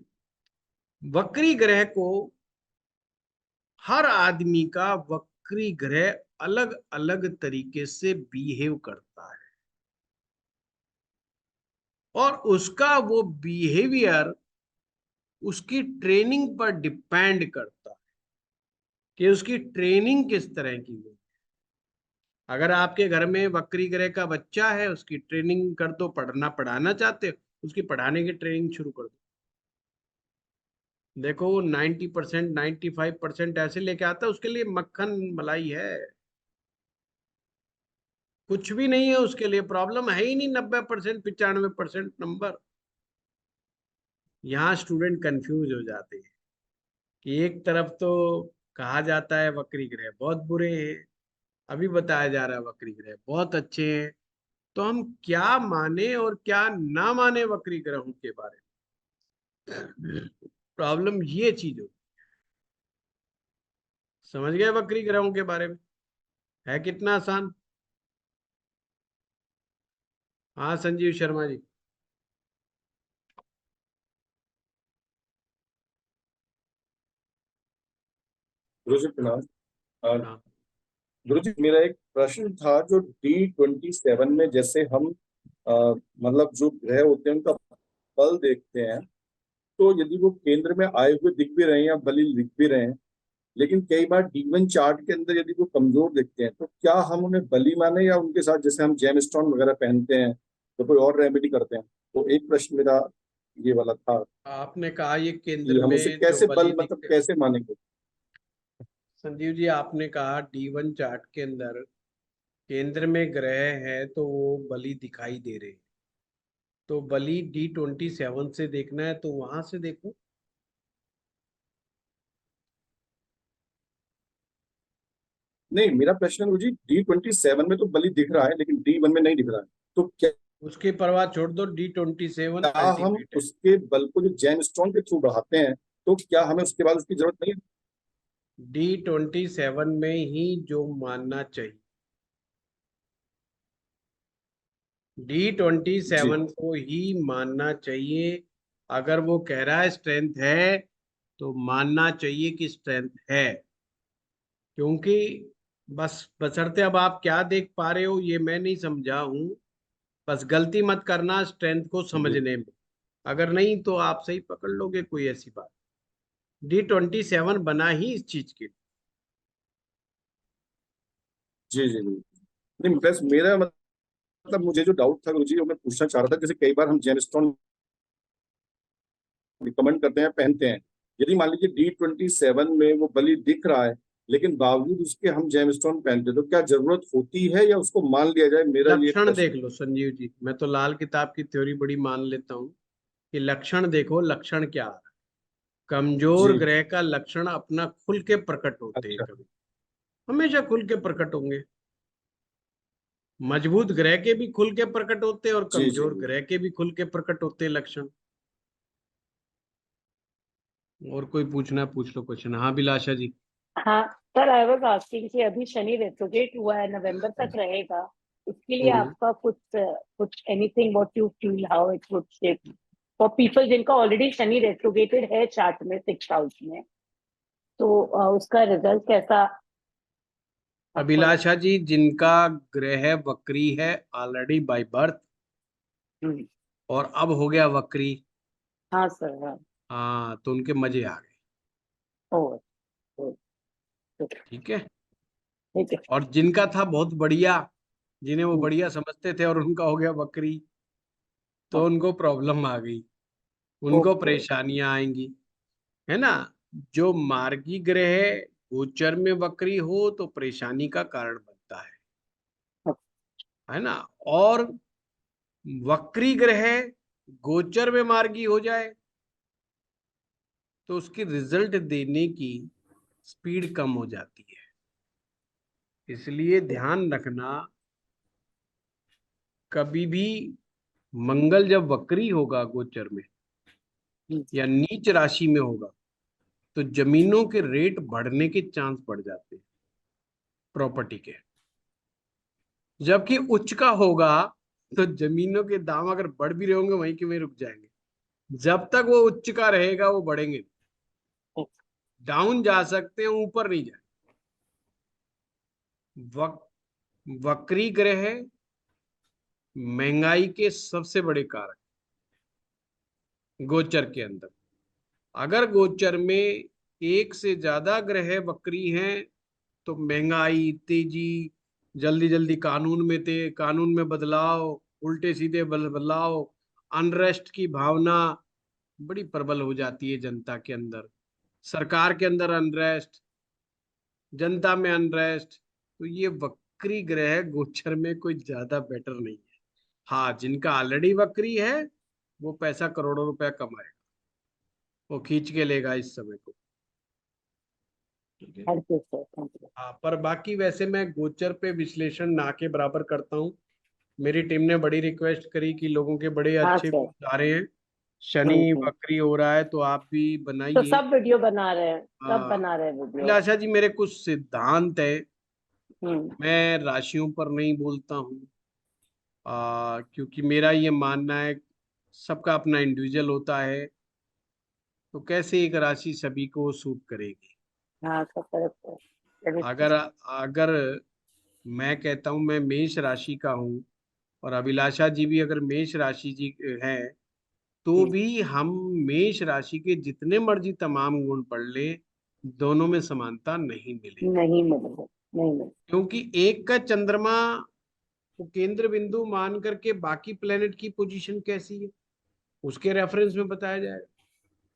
वक्री ग्रह को, हर आदमी का वक्री ग्रह अलग अलग तरीके से बिहेव करता है, और उसका वो बिहेवियर उसकी ट्रेनिंग पर डिपेंड करता है कि उसकी ट्रेनिंग किस तरह की है। अगर आपके घर में वक्री ग्रह का बच्चा है, उसकी ट्रेनिंग कर दो, पढ़ना पढ़ाना चाहते हो, उसकी पढ़ाने की ट्रेनिंग शुरू कर दो। देखो 90% 95% ऐसे लेके आता है, उसके लिए मक्खन मलाई है, कुछ भी नहीं है उसके लिए, प्रॉब्लम है ही नहीं, 90% 95% नंबर। यहाँ स्टूडेंट कंफ्यूज हो जाते हैं कि एक तरफ तो कहा जाता है वक्री ग्रह बहुत बुरे हैं, अभी बताया जा रहा है वक्री ग्रह बहुत अच्छे हैं, तो हम क्या माने और क्या ना माने वक्री ग्रहों के बारे में, प्रॉब्लम ये चीज हो। समझ गए वक्री ग्रहों के बारे में? है कितना आसान। हाँ संजीव शर्मा जी। गुरु जी प्रणाम। हाँ गुरु जी मेरा एक प्रश्न था, जो D27 में जैसे हम मतलब जो ग्रह होते हैं उनका बल देखते हैं, तो यदि वो केंद्र में आए हुए दिख भी रहे हैं या बलि दिख भी रहे हैं, लेकिन कई बार D1 चार्ट के अंदर यदि वो कमजोर दिखते हैं, तो क्या हम उन्हें बलि माने, या उनके साथ जैसे हम जेम स्टोन वगैरह पहनते हैं तो कोई और रेमेडी करते हैं? तो एक प्रश्न मेरा ये वाला था आपने कहा ये कि केंद्र हम उसे में जो कैसे बलि बल मतलब दिख, कैसे मानेंगे। संजीव जी आपने कहा D1 चार्ट के अंदर केंद्र में ग्रह है तो वो बलि दिखाई दे रहे हैं। तो बलि D27 से देखना है तो वहां से देखो। नहीं, मेरा प्रश्न है गुरुजी, D27 में तो बलि दिख रहा है लेकिन D1 में नहीं दिख रहा है, तो क्या उसकी परवाह छोड़ दो, D27 हम अल्टीमेट है। उसके बल को जो जैन स्टोन के थ्रू बढ़ाते हैं तो क्या हमें उसके बाद उसकी जरूरत नहीं है? D27 में ही जो मानना चाहिए, जी D27 को ही मानना चाहिए। अगर वो कह रहा है स्ट्रेंथ है तो मानना चाहिए कि स्ट्रेंथ है। क्योंकि बस बशर्ते अब आप क्या देख पा रहे हो ये मैं नहीं समझा हूं। बस गलती मत करना स्ट्रेंथ को जी समझने में। अगर नहीं तो आप सही पकड़ लोगे, कोई ऐसी बात। D27 बना ही इस चीज के लिए। जी जी जी। नहीं, बस मेरा मतलब मुझे जो डाउट था गुरुजी, वो मैं पूछना चाह रहा था, जैसे कई बार हम जेम स्टोन रिकमेंड करते हैं, पहनते हैं, यदि मान लीजिए D27 में वो बलि दिख रहा है लेकिन बावजूद उसके हम जेमस्टोन पहनते हैं, तो क्या जरूरत होती है या उसको मान लिया जाए, मेरा ये लक्षण प्रश्न देख है। लो संजीव जी, मैं तो लाल किताब की थ्योरी बड़ी मान लेता हूँ कि लक्षण देखो, लक्षण क्या आ रहा है। कमजोर जी। ग्रह का लक्षण अपना खुल के प्रकट होते हैं, अच्छा। कभी हमेशा खुल के प्रकट होंगे। मजबूत ग्रह के भी खुल के प्रकट होते हैं और जी जी कमजोर जी। ग्रह के भी खुल के प्रकट होते हैं लक्षण। और कोई पूछना पूछ लो क्वेश्चन। हाँ बिलाशा जी। हाँ सर, आई वाज आस्किंग कि अभी शनि रेट्रोगेट हुआ है, नवंबर तक रहेगा, उसके लिए हम्म। आपका कुछ anything what you feel how it would shape for people जिनका ऑलरेडी शनि रेट्रोगेटेड है चार्ट में 6th हाउस में, तो उसका रिजल्ट कैसा आपको लग। अभिलाषा जी, जिनका ग्रह वक्री है ऑलरेडी बाय बर्थ हम्म, और अब हो गया वक्री, हाँ सर, हाँ। हाँ तो उनके मजे आ गए। ओ, ओ, ठीक ठीक है। है। और जिनका था बहुत बढ़िया, जिन्हें वो हम्म, बढ़िया समझते थे और उनका हो गया बकरी, तो उनको प्रॉब्लम आ गई, उनको ओके। परेशानियां आएंगी, है ना। जो मार्गी ग्रह गोचर में वक्री हो तो परेशानी का कारण बनता है ना। और वक्री ग्रह गोचर में मार्गी हो जाए तो उसकी रिजल्ट देने की स्पीड कम हो जाती है। इसलिए ध्यान रखना, कभी भी मंगल जब वक्री होगा गोचर में या नीच राशि में होगा तो जमीनों के रेट बढ़ने के चांस बढ़ जाते हैं प्रॉपर्टी के। जबकि उच्च का होगा तो जमीनों के दाम अगर बढ़ भी रहे होंगे वहीं के वहीं रुक जाएंगे। जब तक वो उच्च का रहेगा वो बढ़ेंगे, डाउन जा सकते हैं, ऊपर नहीं जाए। वक, वक्री ग्रह महंगाई के सबसे बड़े कारक गोचर के अंदर। अगर गोचर में एक से ज्यादा ग्रह वक्री हैं तो महंगाई, तेजी, जल्दी जल्दी कानून में बदलाव, उल्टे सीधे बदलाव, अनरेस्ट की भावना बड़ी प्रबल हो जाती है जनता के अंदर। सरकार के अंदर अनरेस्ट, जनता में अनरेस्ट। तो ये वक्री ग्रह गोचर में कोई ज्यादा बेटर नहीं है। हाँ, जिनका ऑलरेडी वक्री है वो पैसा करोड़ों रुपया कमाएगा, वो खींच के लेगा इस समय को। ठीक है। Thank you sir, thank you. हाँ, पर बाकी वैसे मैं गोचर पे विश्लेषण ना के बराबर करता हूँ। मेरी टीम ने बड़ी रिक्वेस्ट करी कि लोगों के बड़े हाँ अच्छे सर। व्यूज आ रहे हैं, शनि हम्म। वक्री हो रहा है तो आप भी तो बनाइए। सब वीडियो बना रहे हैं, सब हाँ, बना रहे हैं वीडियो। अभिलाषा जी मेरे कुछ सिद्धांत है, हम्म। मैं राशियों पर नहीं बोलता हूँ। क्योंकि मेरा ये मानना है सबका अपना इंडिविजुअल होता है, तो कैसे एक राशि सभी को सूट करेगी। हाँ सब करेक्ट है। अगर अगर मैं कहता हूँ मैं मेष राशि का हूँ और अभिलाषा जी भी अगर मेष राशि जी है, तो भी हम मेष राशि के जितने मर्जी तमाम गुण पढ़ ले, दोनों में समानता नहीं मिलेगी। नहीं मिलेगा, नहीं मिलेगा। क्योंकि एक का चंद्रमा को केंद्र बिंदु मान करके बाकी प्लेनेट की पोजीशन कैसी है, उसके रेफरेंस में बताया जाएगा।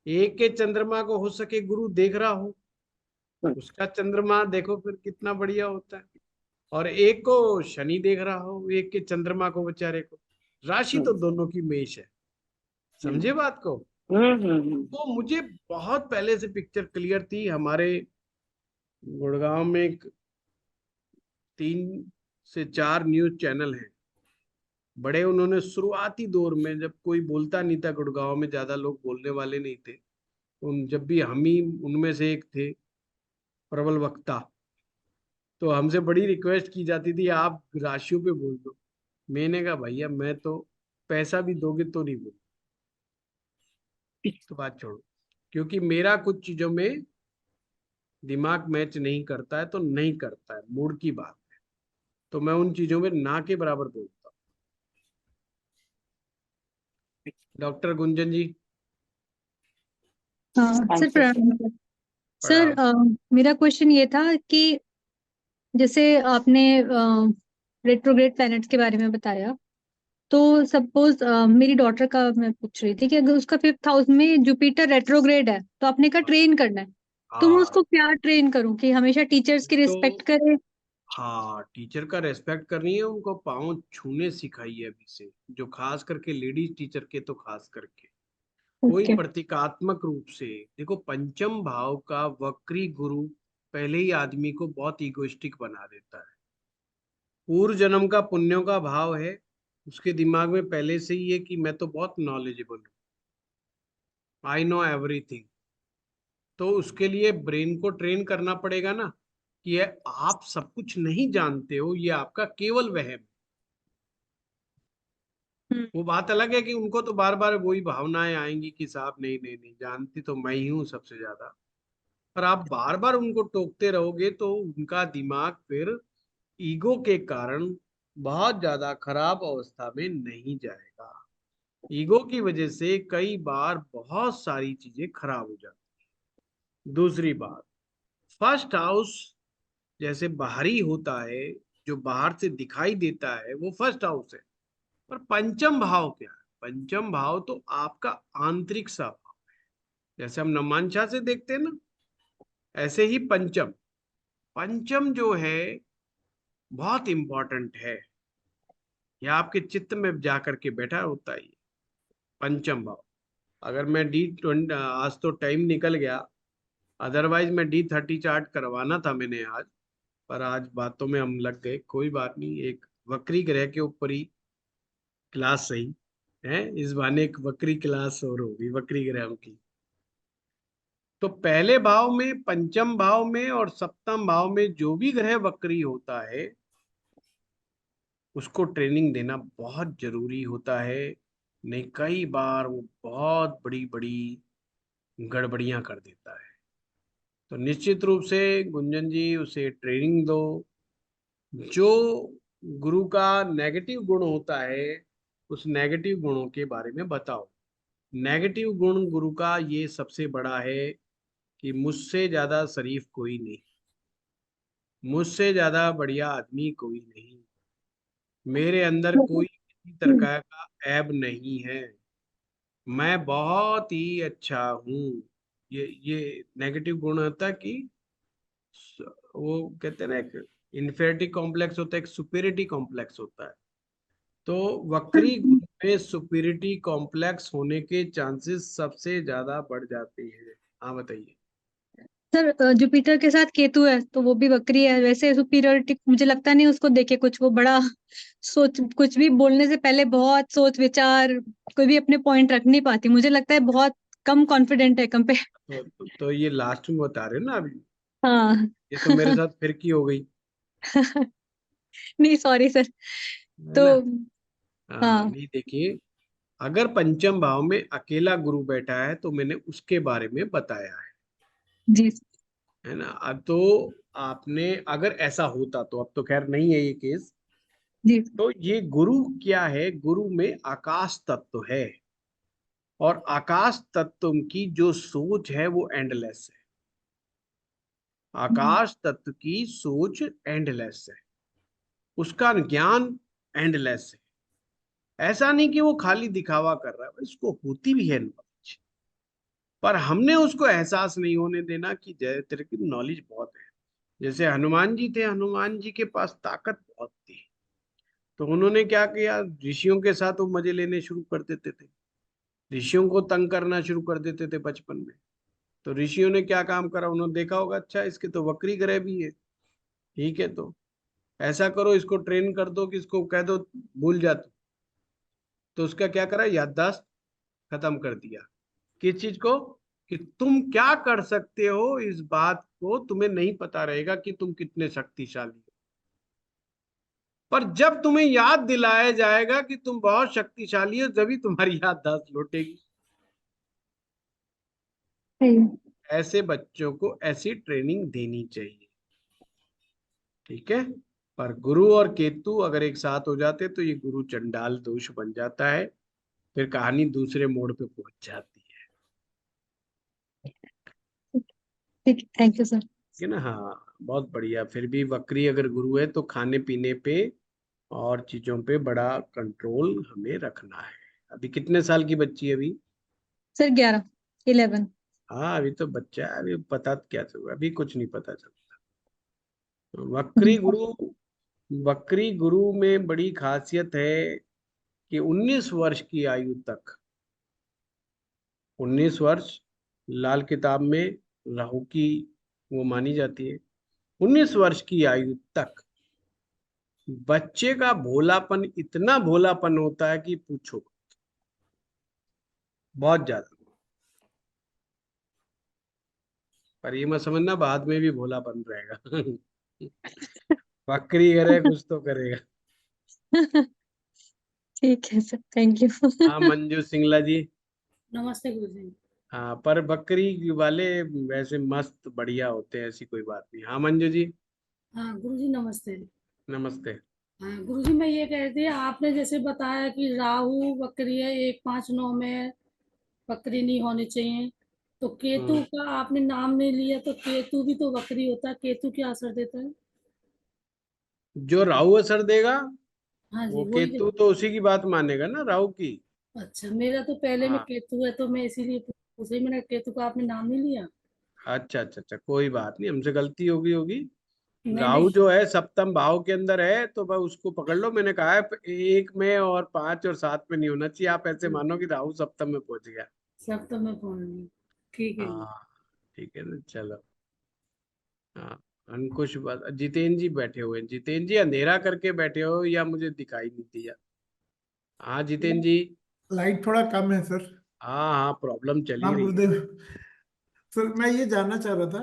एक के चंद्रमा को हो सके गुरु देख रहा हो, उसका चंद्रमा देखो फिर कितना बढ़िया होता है। और एक को शनि देख रहा हो, एक के चंद्रमा को बेचारे को, राशि तो दोनों की मेष है। समझे बात को? तो मुझे बहुत पहले से पिक्चर क्लियर थी। हमारे गुड़गांव में एक 3 से 4 न्यूज चैनल हैं बड़े। उन्होंने शुरुआती दौर में, जब कोई बोलता नहीं था, गुड़गांव में ज्यादा लोग बोलने वाले नहीं थे, उन जब भी हम ही उनमें से एक थे प्रबल वक्ता, तो हमसे बड़ी रिक्वेस्ट की जाती थी आप राशियों पे बोल दो। मैंने कहा भैया मैं तो पैसा भी दोगे तो नहीं बोल, तो बात छोड़ो, क्योंकि मेरा कुछ चीजों में दिमाग मैच नहीं करता है तो नहीं करता है, मूड की बात है। तो मैं उन चीजों में ना के बराबर बोलता हूँ। डॉक्टर गुंजन जी। सर प्रणाम सर। प्रणाम। मेरा क्वेश्चन ये था कि जैसे आपने रेट्रोग्रेड प्लैनेट्स के बारे में बताया, तो सपोज मेरी डॉटर का मैं पूछ रही थी कि अगर उसका 5th हाउस में जुपिटर रेट्रोग्रेड है तो आपने कहा ट्रेन करना है, तो मैं हाँ उसको क्या ट्रेन करूं कि हमेशा टीचर्स की रिस्पेक्ट तो करे? हाँ, टीचर का रेस्पेक्ट करनी है, उनको पाँव छूने सिखाइए अभी से, जो खास करके लेडीज टीचर के, तो खास करके कोई ओके। प्रतीकात्मक रूप से देखो। पंचम भाव का वक्री गुरु पहले ही आदमी को बहुत इगोइस्टिक बना देता है। पूर्व जन्म का पुण्यों का भाव है, उसके दिमाग में पहले से ही है कि मैं तो बहुत नॉलेजेबल हूँ, आई नो एवरीथिंग। तो उसके लिए ब्रेन को ट्रेन करना पड़ेगा ना कि ये आप सब कुछ नहीं जानते हो, ये आपका केवल वहम है। हम्म। वो बात अलग है कि उनको तो बार बार वही भावनाएं आएंगी कि साहब नहीं नहीं नहीं, जानती तो मैं ही हूँ सबसे ज्यादा। पर आप बार बार उनको टोकते रहोगे तो उनका दिमाग फिर ईगो के कारण बहुत ज्यादा खराब अवस्था में नहीं जाएगा। ईगो की वजह से कई बार बहुत सारी चीजें खराब हो जाती। दूसरी बात, फर्स्ट हाउस जैसे बाहरी होता है, जो बाहर से दिखाई देता है वो फर्स्ट हाउस है। पर पंचम भाव क्या है? पंचम भाव तो आपका आंतरिक सा भाव। जैसे हम नमांशा से देखते हैं ना, ऐसे ही पंचम, पंचम जो है बहुत इंपॉर्टेंट है। यह आपके चित्त में जाकर के बैठा होता है ये पंचम भाव। अगर मैं D20, आज तो टाइम निकल गया, अदरवाइज मैं D30 चार्ट करवाना था मैंने आज, पर आज बातों में हम लग गए। कोई बात नहीं, एक वक्री ग्रह के ऊपर ही क्लास सही है, इस बहाने एक वक्री क्लास और होगी वक्री ग्रह की। तो पहले भाव में, पंचम भाव में और सप्तम भाव में जो भी ग्रह वक्री होता है उसको ट्रेनिंग देना बहुत जरूरी होता है। नहीं कई बार वो बहुत बड़ी बड़ी गड़बड़ियां कर देता है। तो निश्चित रूप से गुंजन जी उसे ट्रेनिंग दो। जो गुरु का नेगेटिव गुण होता है उस नेगेटिव गुणों के बारे में बताओ। नेगेटिव गुण गुरु का ये सबसे बड़ा है कि मुझसे ज्यादा शरीफ कोई नहीं, मुझसे ज्यादा बढ़िया आदमी कोई नहीं, मेरे अंदर कोई किसी प्रकार का ऐब नहीं है, मैं बहुत ही अच्छा हूँ। ये नेगेटिव गुण होता है कि वो कहते हैं ना, एक इन्फेरिटी कॉम्प्लेक्स होता है, एक सुपीरियरिटी कॉम्प्लेक्स होता है। तो वक्री गुण में सुपीरियरिटी कॉम्प्लेक्स होने के चांसेस सबसे ज्यादा बढ़ जाते हैं। हाँ बताइए। सर जुपिटर के साथ केतु है तो वो भी वक्री है, वैसे सुपीरियरिटी मुझे लगता नहीं उसको देखे कुछ, वो बड़ा सोच, कुछ भी बोलने से पहले बहुत सोच विचार, कोई भी अपने पॉइंट रख नहीं पाती, मुझे लगता है बहुत कम कॉन्फिडेंट है कंपेयर। तो ये लास्ट में बता रहे हो ना अभी, हाँ। ये तो मेरे साथ फिर की हो गई नहीं सॉरी सर। है तो ना। हाँ हाँ। नहीं देखिए, अगर पंचम भाव में अकेला गुरु बैठा है तो मैंने उसके बारे में बताया जी। है ना। अब तो आपने, अगर ऐसा होता तो, अब तो खैर नहीं है ये केस। जी। तो ये गुरु क्या है? गुरु में आकाश तत्व है, और आकाश तत्व की जो सोच है वो एंडलेस है। आकाश तत्व की सोच एंडलेस है, उसका ज्ञान एंडलेस है। ऐसा नहीं कि वो खाली दिखावा कर रहा है, इसको होती भी है नॉलेज, पर हमने उसको एहसास नहीं होने देना कि जय तेरे की नॉलेज बहुत है। जैसे हनुमान जी थे, हनुमान जी के पास ताकत बहुत थी, तो उन्होंने क्या किया, ऋषियों के साथ वो मजे लेने शुरू कर देते थे, ऋषियों को तंग करना शुरू कर देते थे बचपन में। तो ऋषियों ने क्या काम करा, उन्होंने देखा होगा अच्छा इसके तो वक्री ग्रह भी है, ठीक है तो ऐसा करो, इसको ट्रेन कर दो कि इसको कह दो भूल जा तू। तो उसका क्या करा, याददाश्त खत्म कर दिया। किस चीज को, कि तुम क्या कर सकते हो, इस बात को तुम्हें नहीं पता रहेगा कि तुम कितने शक्तिशाली हो, पर जब तुम्हें याद दिलाया जाएगा कि तुम बहुत शक्तिशाली हो, तभी तुम्हारी याददाश्त लौटेगी। सही। ऐसे बच्चों को ऐसी ट्रेनिंग देनी चाहिए, ठीक है। पर गुरु और केतु अगर एक साथ हो जाते तो ये गुरु चंडाल दोष बन जाता है, फिर कहानी दूसरे मोड़ पे पहुंच जाती ठीक, थैंक यू सर। है ना। हाँ बहुत बढ़िया। फिर भी वक्री अगर गुरु है तो खाने पीने पे और चीजों पे बड़ा कंट्रोल हमें रखना है। अभी कितने साल की बच्ची है अभी? सर 11, 11। हाँ अभी तो बच्चा है, अभी पता क्या चल, अभी कुछ नहीं पता चलता। वक्री गुरु, वक्री गुरु में बड़ी खासियत है कि 19 वर्ष की आयु तक, 19 वर्ष लाल किताब में राहु की वो मानी जाती है, 19 वर्ष की आयु तक बच्चे का भोलापन, इतना भोलापन होता है कि पूछो, बहुत ज्यादा। पर ये मत समझना बाद में भी भोलापन रहेगा। बकरी करे कुछ तो करेगा। ठीक है सर, थैंक यू। हाँ मंजू सिंगला जी। नमस्ते गुरुजी। हाँ पर बकरी वाले वैसे मस्त बढ़िया होते हैं, ऐसी कोई बात नहीं। हाँ मंजू जी। हाँ गुरुजी नमस्ते। नमस्ते। हाँ गुरुजी, मैं ये कह रही थी, आपने जैसे बताया कि राहु वक्री है, 1, 5, 9 में वक्री नहीं होनी चाहिए, तो केतु का आपने नाम नहीं लिया, तो केतु भी तो वक्री होता है, केतु क्या असर देता है? जो राहु असर देगा, हाँ वो जी वही। केतु तो उसी की बात मानेगा ना, राहु की। अच्छा, मेरा तो पहले में हाँ केतु है, तो मैं इसीलिए पूछ रही, मैंने केतु का आपने नाम नहीं लिया। अच्छा अच्छा अच्छा, कोई बात नहीं, हमसे गलती होगी होगी। नहीं राहु नहीं। जो है सप्तम भाव के अंदर है, तो भाई उसको पकड़ लो। मैंने कहा है 1 में और 5 और 7 में नहीं होना चाहिए, आप ऐसे मानो कि राहु सप्तम में पहुंच गया। सब तो मैं फोन नहीं। ठीक है जी। हाँ ठीक है ना, चलो। हाँ अंकुश जितेंद्र जी बैठे हुए हैं। जितेंद्र जी अंधेरा करके बैठे हो या मुझे दिखाई नहीं दिया? हाँ जितेंद्र जी। लाइट थोड़ा कम है सर। हाँ हाँ प्रॉब्लम चल ही हाँ रही है। गुरुदेव। सर मैं ये जानना चाह रहा था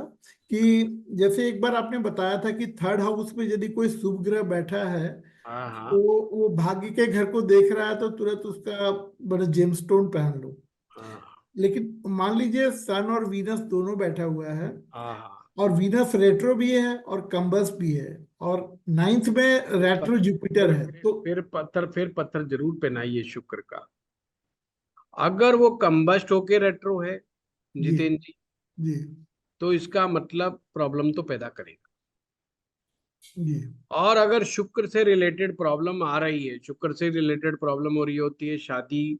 कि जैसे एक बार आपने बताया था कि थर्ड हाउस में यदि कोई शुभ ग्रह बैठा है हाँ तो हाँ वो भाग्य के घर को देख रहा है तो तुरंत उसका बड़ा जेमस्टोन पहन लो। हाँ लेकिन मान लीजिए सन और वीनस दोनों बैठा हुआ है, हाँ हाँ। और वीनस रेट्रो भी है और कम्बस भी है, और नाइन्थ में रेट्रो जुपिटर है, तो फिर पत्थर जरूर पहनाइए शुक्र का। अगर वो कंबस्ट होके रेट्रो है जी जितेंद्र जी, जी तो इसका मतलब प्रॉब्लम तो पैदा करेगा। जी और अगर शुक्र से रिलेटेड प्रॉब्लम आ रही है, शुक्र से रिलेटेड प्रॉब्लम हो रही होती है, शादी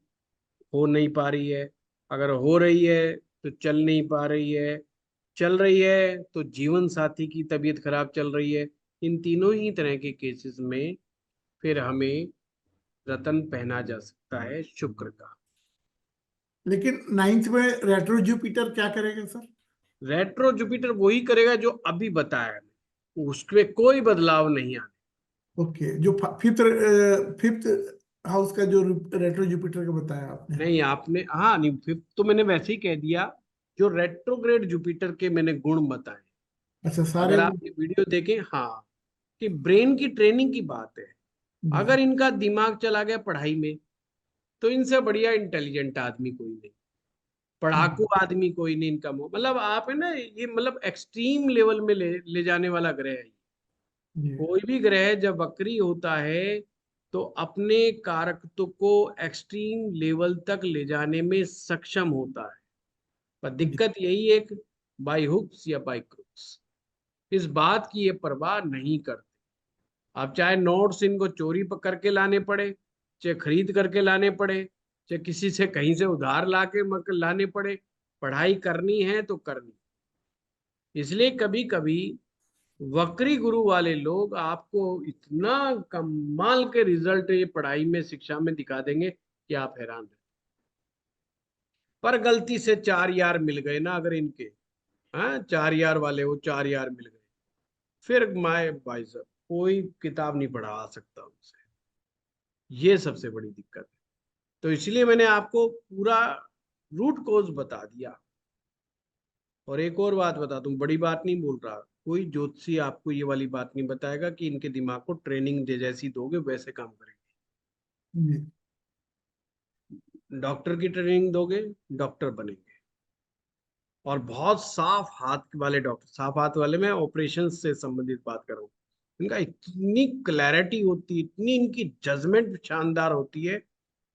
हो नहीं पा रही है, अगर हो रही है तो चल नहीं पा रही है, चल रही है तो जीवन साथी की तबीयत खराब चल रही है, इन तीनों ही तरह के केसेस में फिर हमें रतन पहना जा सकता है शुक्र का। लेकिन नाइन्थ में रेट्रो जुपिटर क्या करेगा सर? रेट्रो जुपिटर वही करेगा जो अभी बताया है, उसमें कोई बदलाव नहीं आने। ओके, जो फिफ्थ फिफ्थ हाउस का जो रेट्रो जुपिटर का बताया आपने। नहीं आपने, हाँ नहीं फिर तो मैंने वैसे ही कह दिया, जो रेट्रोग्रेड जुपिटर के मैंने गुण बताए। अच्छा सारे। अगर आपने वीडियो देखें, हाँ, कि ब्रेन की ट्रेनिंग की बात है। जी अगर इनका दिमाग चला गया पढ़ाई में, तो इनसे बढ़िया इंटेलिजेंट आदमी कोई नहीं, पढ़ाकू आदमी कोई नहीं इनका मतलब आप है ना, ये मतलब एक्सट्रीम लेवल में ले जाने वाला ग्रह है। जी कोई भी ग्रह जब वक्री होता है तो अपने कारकत्व को एक्सट्रीम लेवल तक ले जाने में सक्षम होता है, पर जी दिक्कत यही है कि बाई हुक्स या बाई क्रुक्स इस बात की ये परवाह नहीं करते। आप चाहे नोट्स इनको चोरी करके लाने पड़े, चाहे खरीद करके लाने पड़े, चाहे किसी से कहीं से उधार लाके लाने पड़े, पढ़ाई करनी है तो करनी। इसलिए कभी कभी वक्री गुरु वाले लोग आपको इतना कमाल के रिजल्ट ये पढ़ाई में, शिक्षा में दिखा देंगे कि आप हैरान रहे। पर गलती से 4 यार मिल गए ना अगर इनके, हाँ 4 यार वाले, वो 4 यार मिल गए, फिर माए भाई साहब कोई किताब नहीं पढ़ा सकता उनसे। ये सबसे बड़ी दिक्कत है। तो इसलिए मैंने आपको पूरा रूट कॉज बता दिया। और एक और बात बता दूं, बड़ी बात नहीं बोल रहा, कोई ज्योतिषी आपको ये वाली बात नहीं बताएगा कि इनके दिमाग को ट्रेनिंग जैसी दोगे वैसे काम करेंगे। जी डॉक्टर की ट्रेनिंग दोगे, डॉक्टर बनेंगे। और बहुत साफ हाथ वाले डॉक्टर, साफ हाथ वाले मैं ऑपरेशन से संबंधित बात कर रहा हूँ, इनका इतनी क्लैरिटी होती है, इतनी इनकी जजमेंट शानदार होती है,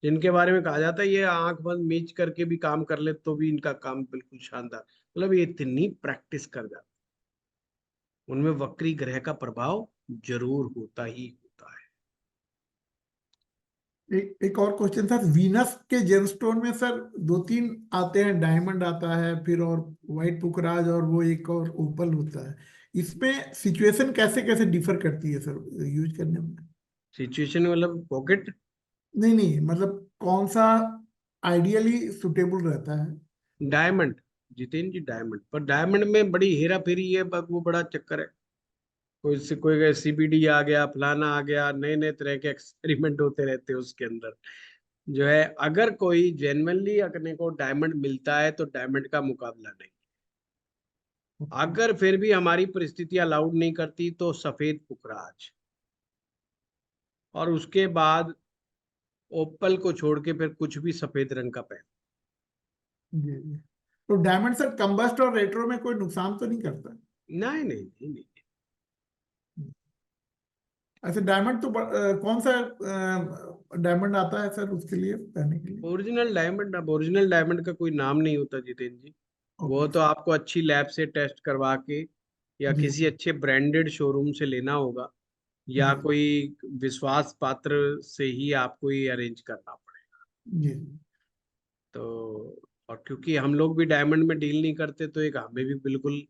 जिनके बारे में कहा जाता है ये आंख बंद मीच करके भी काम कर ले तो भी इनका काम बिल्कुल शानदार। मतलब ये इतनी प्रैक्टिस कर जाते, उनमें वक्री ग्रह का प्रभाव जरूर होता ही होता है। एक और क्वेश्चन था, वीनस के जेमस्टोन में सर 2-3 आते हैं, डायमंड आता है फिर, और व्हाइट पुखराज, और वो एक और ओपल होता है। इसमें सिचुएशन कैसे कैसे डिफर करती है सर यूज करने में? सिचुएशन मतलब पॉकेट, नहीं नहीं, मतलब कौन सा आइडियली सुटेबल रहता है? डायमंड, जितेंद्र जी डायमंड। पर डायमंड में बड़ी हेरा फेरी है, वो बड़ा चक्कर है। कोई सीबीडी आ गया, फलाना आ गया, नए नए तरह के एक्सपेरिमेंट होते रहते हैं उसके अंदर। जो है अगर कोई जेन्युइनली अपने को डायमंड मिलता है तो डायमंड का मुकाबला नहीं। अगर फिर भी हमारी परिस्थितियां अलाउड नहीं करती तो सफेद पुखराज, और उसके बाद ओपल को छोड़ के फिर कुछ भी सफेद रंग का पहन। जी जी। तो डायमंड सर कंबस्ट और रेट्रो में कोई नुकसान तो नहीं करता? नहीं नहीं नहीं, नहीं। अच्छा, डायमंड तो कौन सा डायमंड आता है सर उसके लिए, पहनने के लिए? ओरिजिनल डायमंड, अब ओरिजिनल डायमंड का कोई नाम नहीं होता जितेंद्र जी। वो ओके तो आपको अच्छी लैब से टेस्ट करवा के या जी किसी अच्छे ब्रांडेड शोरूम से लेना होगा, या जी कोई विश्वास पात्र से ही आपको ये अरेंज करना पड़ेगा। जी तो और क्योंकि हम लोग भी डायमंड में डील नहीं करते तो एक हमें भी बिल्कुल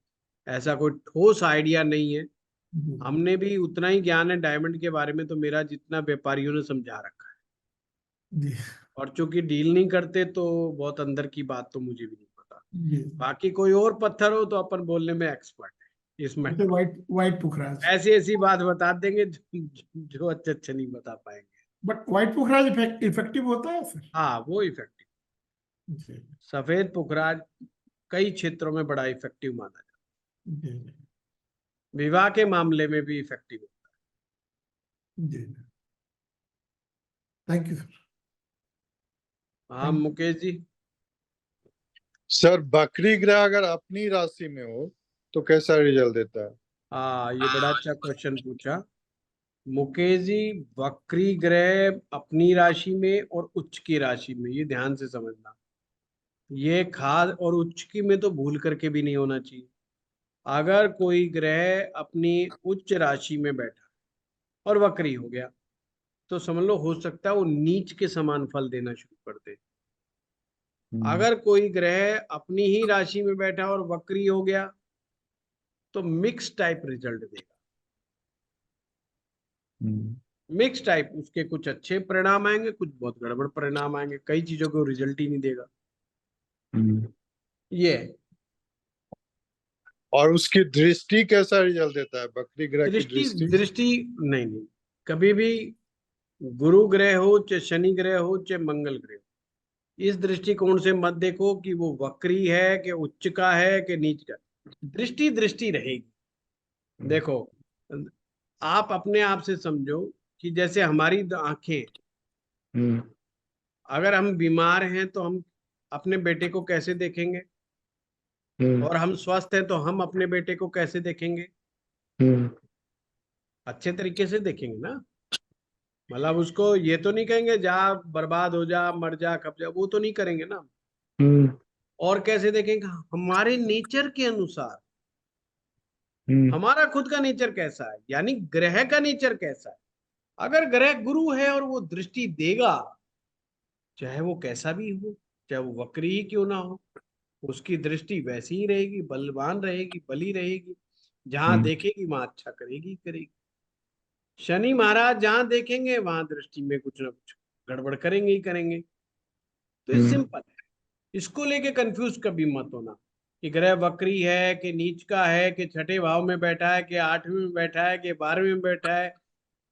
ऐसा कोई ठोस आइडिया नहीं है। जी हमने भी उतना ही ज्ञान है डायमंड के बारे में तो मेरा जितना व्यापारियों ने समझा रखा है। जी और चूंकि डील नहीं करते तो बहुत अंदर की बात तो मुझे भी नहीं पता। जी। बाकी कोई और पत्थर हो तो अपन बोलने में एक्सपर्ट है इस जैसे मैटर। व्हाइट व्हाइट पुखराज। ऐसी ऐसी बात बता देंगे जो अच्छे अच्छे नहीं बता पाएंगे। बट व्हाइट पुखराज इफेक्टिव होता है सर? हाँ वो इफेक्टिव, जी सफेद पुखराज कई क्षेत्रों में बड़ा इफेक्टिव माना जाता जी है, विवाह के मामले में भी इफेक्टिव होता जी। Thank you sir. है। हाँ थैंक मुकेश जी। सर बकरी ग्रह अगर अपनी राशि में हो तो कैसा रिजल्ट देता है? हाँ ये बड़ा अच्छा क्वेश्चन पूछा मुकेश जी। वक्री ग्रह अपनी राशि में और उच्च की राशि में, ये ध्यान से समझना, ये खास, और उच्च की में तो भूल करके भी नहीं होना चाहिए। अगर कोई ग्रह अपनी उच्च राशि में बैठा और वक्री हो गया तो समझ लो हो सकता है वो नीच के समान फल देना शुरू कर दे। अगर कोई ग्रह अपनी ही राशि में बैठा और वक्री हो गया तो मिक्स टाइप रिजल्ट देगा। मिक्स टाइप, उसके कुछ अच्छे परिणाम आएंगे, कुछ बहुत गड़बड़ परिणाम आएंगे, कई चीजों को रिजल्ट ही नहीं देगा। ये है। और उसकी दृष्टि कैसा रिजल्ट देता है, बकरी ग्रह की दृष्टि दृष्टि? दृष्टि नहीं नहीं, कभी भी गुरु ग्रह हो चाहे शनि ग्रह हो चाहे मंगल ग्रह हो, इस दृष्टिकोण से मत देखो कि वो वक्री है कि उच्च का है कि नीच का। दृष्टि दृष्टि रहेगी। देखो आप अपने आप से समझो कि जैसे हमारी आंखें, अगर हम बीमार हैं तो हम अपने बेटे को कैसे देखेंगे, और हम स्वस्थ हैं तो हम अपने बेटे को कैसे देखेंगे? अच्छे तरीके से देखेंगे ना। मतलब उसको ये तो नहीं कहेंगे जा बर्बाद हो जा, मर जा, खप जा, वो तो नहीं करेंगे ना। और कैसे देखेंगे? हमारे नेचर के अनुसार। हमारा खुद का नेचर कैसा है, यानी ग्रह का नेचर कैसा है। अगर ग्रह गुरु है और वो दृष्टि देगा, चाहे वो कैसा भी हो, चाहे वो वक्री ही क्यों ना हो, उसकी दृष्टि वैसी ही रहेगी, बलवान रहेगी, बली रहेगी। जहां देखेगी वहां अच्छा करेगी करेगी। शनि महाराज जहां देखेंगे वहां दृष्टि में कुछ ना कुछ गड़बड़ करेंगे ही करेंगे। तो ये सिंपल है, इसको लेके कंफ्यूज कभी मत होना कि ग्रह वक्री है कि नीच का है कि छठे भाव में बैठा है कि 8वें में बैठा है कि 12वें में बैठा है।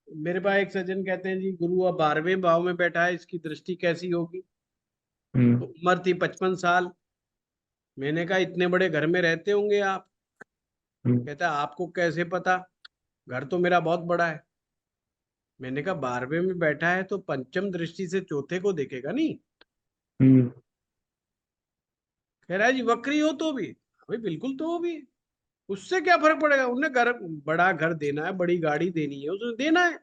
मेरे पास एक सज्जन कहते हैं जी गुरु अब 12वें भाव में बैठा है, इसकी दृष्टि कैसी होगी। तो उम्र थी 55 साल। मैंने कहा इतने बड़े घर में रहते होंगे आप। कहता आपको कैसे पता, घर तो मेरा बहुत बड़ा है। मैंने कहा 12वें में बैठा है तो पंचम दृष्टि से चौथे को देखेगा नहीं। कह रहा है जी वक्री हो तो भी। भाई बिल्कुल तो वो भी, उससे क्या फर्क पड़ेगा, उन्हें घर, बड़ा घर देना है, बड़ी गाड़ी देनी है, उसने देना है,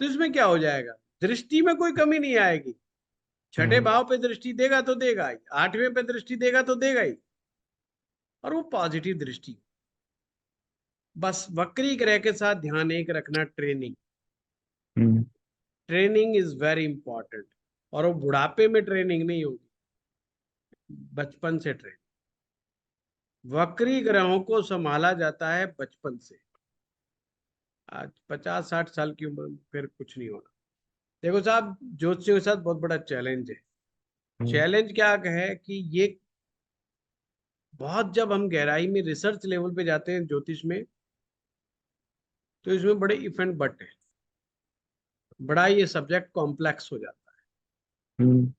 तो इसमें क्या हो जाएगा, दृष्टि में कोई कमी नहीं आएगी। छठे भाव पे दृष्टि देगा तो देगा ही, 8वें पे दृष्टि देगा तो देगा ही, और वो पॉजिटिव दृष्टि। बस वक्री ग्रह के साथ ध्यान एक रखना, training. Training is very important, और वो बुढ़ापे में ट्रेनिंग नहीं होगी, बचपन से ट्रेनिंग। वक्री ग्रहों को संभाला जाता है बचपन से। आज 50-60 साल की उम्र में फिर कुछ नहीं होना। देखो साहब, ज्योतिषियों के साथ बहुत बड़ा चैलेंज है। चैलेंज क्या है कि ये बहुत, जब हम गहराई में रिसर्च लेवल पे जाते हैं ज्योतिष में, तो इसमें बड़े इफ एंड बट है, बड़ा ये सब्जेक्ट कॉम्प्लेक्स हो जाता है।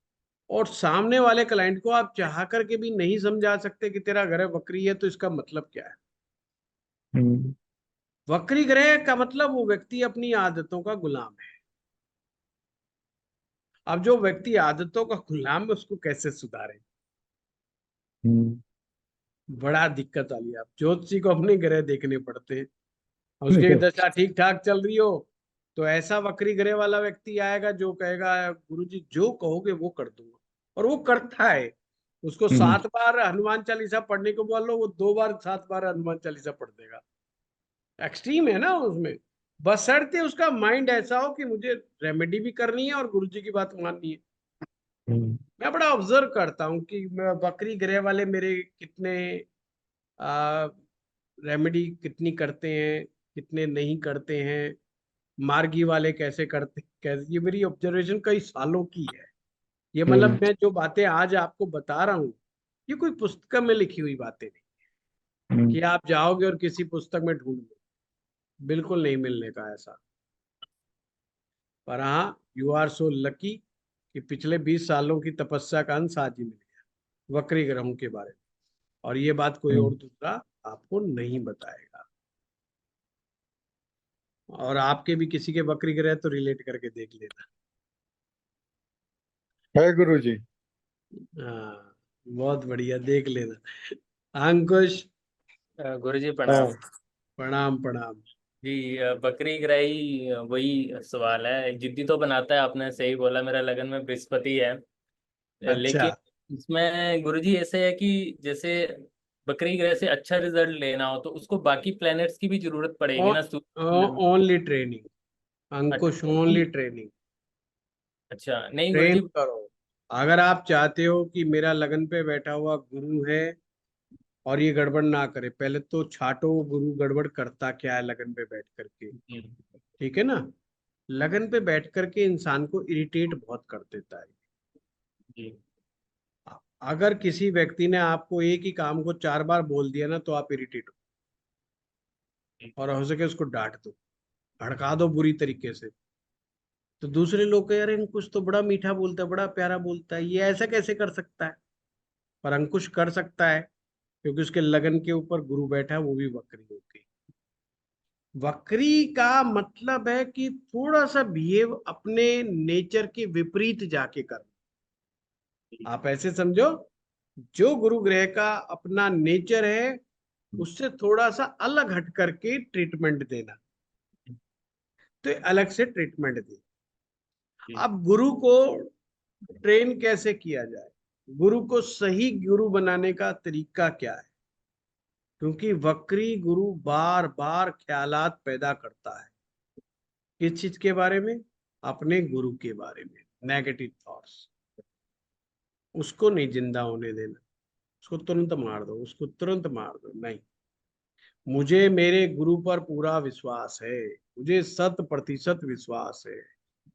और सामने वाले क्लाइंट को आप चाह करके भी नहीं समझा सकते कि तेरा ग्रह वक्री है तो इसका मतलब क्या है। वक्री ग्रह का मतलब वो व्यक्ति अपनी आदतों का गुलाम है। अब जो व्यक्ति आदतों का गुलाम है उसको कैसे सुधारे, बड़ा दिक्कत वाली है। आप ज्योतिषी को अपने ग्रह देखने पड़ते हैं, उसकी दशा ठीक ठाक चल रही हो तो ऐसा वक्री ग्रह वाला व्यक्ति आएगा जो कहेगा गुरुजी जो कहोगे वो कर दूंगा, और वो करता है। उसको 7 बार हनुमान चालीसा पढ़ने को बोलो, वो 2 बार 7 बार हनुमान चालीसा पढ़ देगा। एक्सट्रीम है ना उसमें, बशर्ते उसका माइंड ऐसा हो कि मुझे रेमेडी भी करनी है और गुरुजी की बात माननी है। मैं बड़ा ऑब्जर्व करता हूँ कि वक्री ग्रह वाले मेरे कितने रेमेडी कितनी करते हैं, कितने नहीं करते हैं, मार्गी वाले कैसे करते, कैसे। ये मेरी ऑब्जर्वेशन कई सालों की है। ये मतलब मैं जो बातें आज आपको बता रहा हूँ, ये कोई पुस्तक में लिखी हुई बातें नहीं कि आप जाओगे और किसी पुस्तक में ढूंढ लो, बिल्कुल नहीं मिलने का ऐसा। पर हाँ, यू आर सो लकी कि पिछले 20 सालों की तपस्या का अंश आज ही मिल गया वक्री ग्रहों के बारे में, और ये बात कोई और दूसरा आपको नहीं बताएगा। और आपके भी किसी के वक्री ग्रह तो रिलेट करके देख लेना। है गुरुजी। हाँ, बहुत बढ़िया, देख लेना। अंकुश, गुरुजी हाँ प्रणाम। प्रणाम प्रणाम। जी बकरी ग्राही वही सवाल है, जिद्दी तो बनाता है, आपने सही बोला, मेरा लगन में बृहस्पति है। अच्छा, लेकिन इसमें गुरुजी ऐसे है कि जैसे बकरी ग्रह से अच्छा रिजल्ट लेना हो तो उसको बाकी प्लैनेट्स की भी जरूरत पड़ेगी ना, सूर्य। ओनली ट्रेनिंग अंकुश, अच्छा ओनली ट्रेनिंग। अच्छा, नहीं ट्रेन गुरुजी। करो। अगर आप चाहते हो कि मेरा लगन पे बैठा हुआ गुरु है और ये गड़बड़ ना करे, पहले तो छाटो गुरु गड़बड़ करता क्या है लगन पे बैठ करके। जी ठीक है ना, लगन पे बैठ करके इंसान को इरिटेट बहुत कर देता है। जी अगर किसी व्यक्ति ने आपको एक ही काम को 4 बार बोल दिया ना, तो आप इरिटेट जी हो, और हो सके उसको डांट दो, भड़का दो बुरी तरीके से। तो दूसरे लोग कह रहे हैं कुछ तो बड़ा मीठा बोलता है, बड़ा प्यारा बोलता है, ये ऐसा कैसे कर सकता है। पर अंकुश कर सकता है, क्योंकि उसके लगन के ऊपर गुरु बैठा है, वो भी वक्री होगी। वक्री का मतलब है कि थोड़ा सा बिहेव अपने नेचर के विपरीत जाके करना। आप ऐसे समझो, जो गुरु ग्रह का अपना नेचर है उससे थोड़ा सा अलग हट करके ट्रीटमेंट देना, तो अलग से ट्रीटमेंट दे। जी अब गुरु को ट्रेन कैसे किया जाए, गुरु को सही गुरु बनाने का तरीका क्या है। क्योंकि वक्री गुरु बार बार ख्यालात पैदा करता है। किस चीज के बारे में? अपने गुरु के बारे में, नेगेटिव थॉट्स। उसको नहीं जिंदा होने देना, उसको तुरंत मार दो, उसको तुरंत मार दो। नहीं, मुझे मेरे गुरु पर पूरा विश्वास है, मुझे 100% विश्वास है,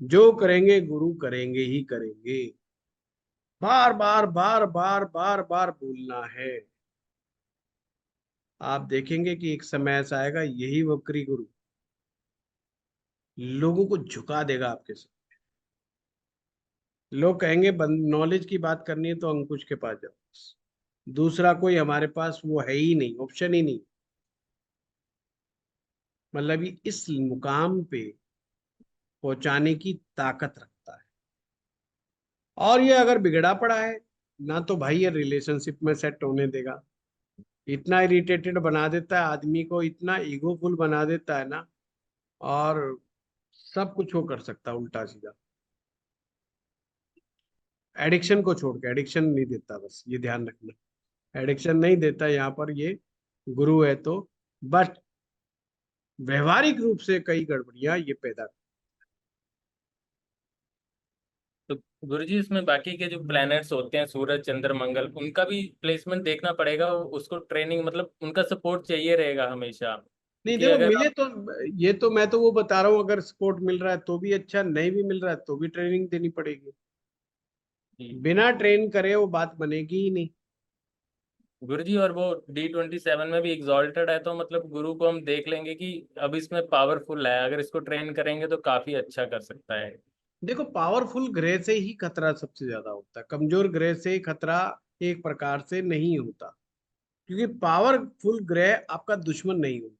जो करेंगे गुरु करेंगे ही करेंगे। बार बार बार बार बार बार बोलना है। आप देखेंगे कि एक समय ऐसा आएगा, यही वक्री गुरु लोगों को झुका देगा आपके साथ। लोग कहेंगे नॉलेज की बात करनी है तो अंकुश के पास जाओ, दूसरा कोई हमारे पास वो है ही नहीं, ऑप्शन ही नहीं। मतलब ये इस मुकाम पे पहुंचाने की ताकत रखता है। और ये अगर बिगड़ा पड़ा है ना, तो भाई ये रिलेशनशिप में सेट होने देगा। इतना इरिटेटेड बना देता है आदमी को, इतना ईगोफुल बना देता है ना, और सब कुछ वो कर सकता है उल्टा सीधा। एडिक्शन को छोड़ के, एडिक्शन नहीं देता, बस ये ध्यान रखना, एडिक्शन नहीं देता यहाँ पर ये गुरु है तो। बट व्यवहारिक रूप से कई गड़बड़ियां ये पैदा। तो गुरुजी इसमें बाकी के जो प्लैनेट्स होते हैं, सूरज चंद्र मंगल, उनका भी प्लेसमेंट देखना पड़ेगा, उसको ट्रेनिंग मतलब उनका सपोर्ट चाहिए रहेगा हमेशा, नहीं क्योंकि देखो, अगर मिले आप तो ये तो मैं तो वो बता रहा हूँ, अगर सपोर्ट मिल रहा है तो भी अच्छा, नहीं भी मिल रहा है तो भी ट्रेनिंग देनी पड़ेगी। बिना ट्रेन करे वो बात बनेगी ही नहीं। गुरुजी, और वो D27 में भी एग्जॉल्टेड है, तो मतलब गुरु को हम देख लेंगे कि अब इसमें पावरफुल है, अगर इसको ट्रेन करेंगे तो काफी अच्छा कर सकता है। देखो, पावरफुल ग्रह से ही खतरा सबसे ज्यादा होता है, कमजोर ग्रह से खतरा एक प्रकार से नहीं होता, क्योंकि पावरफुल ग्रह आपका दुश्मन नहीं होता।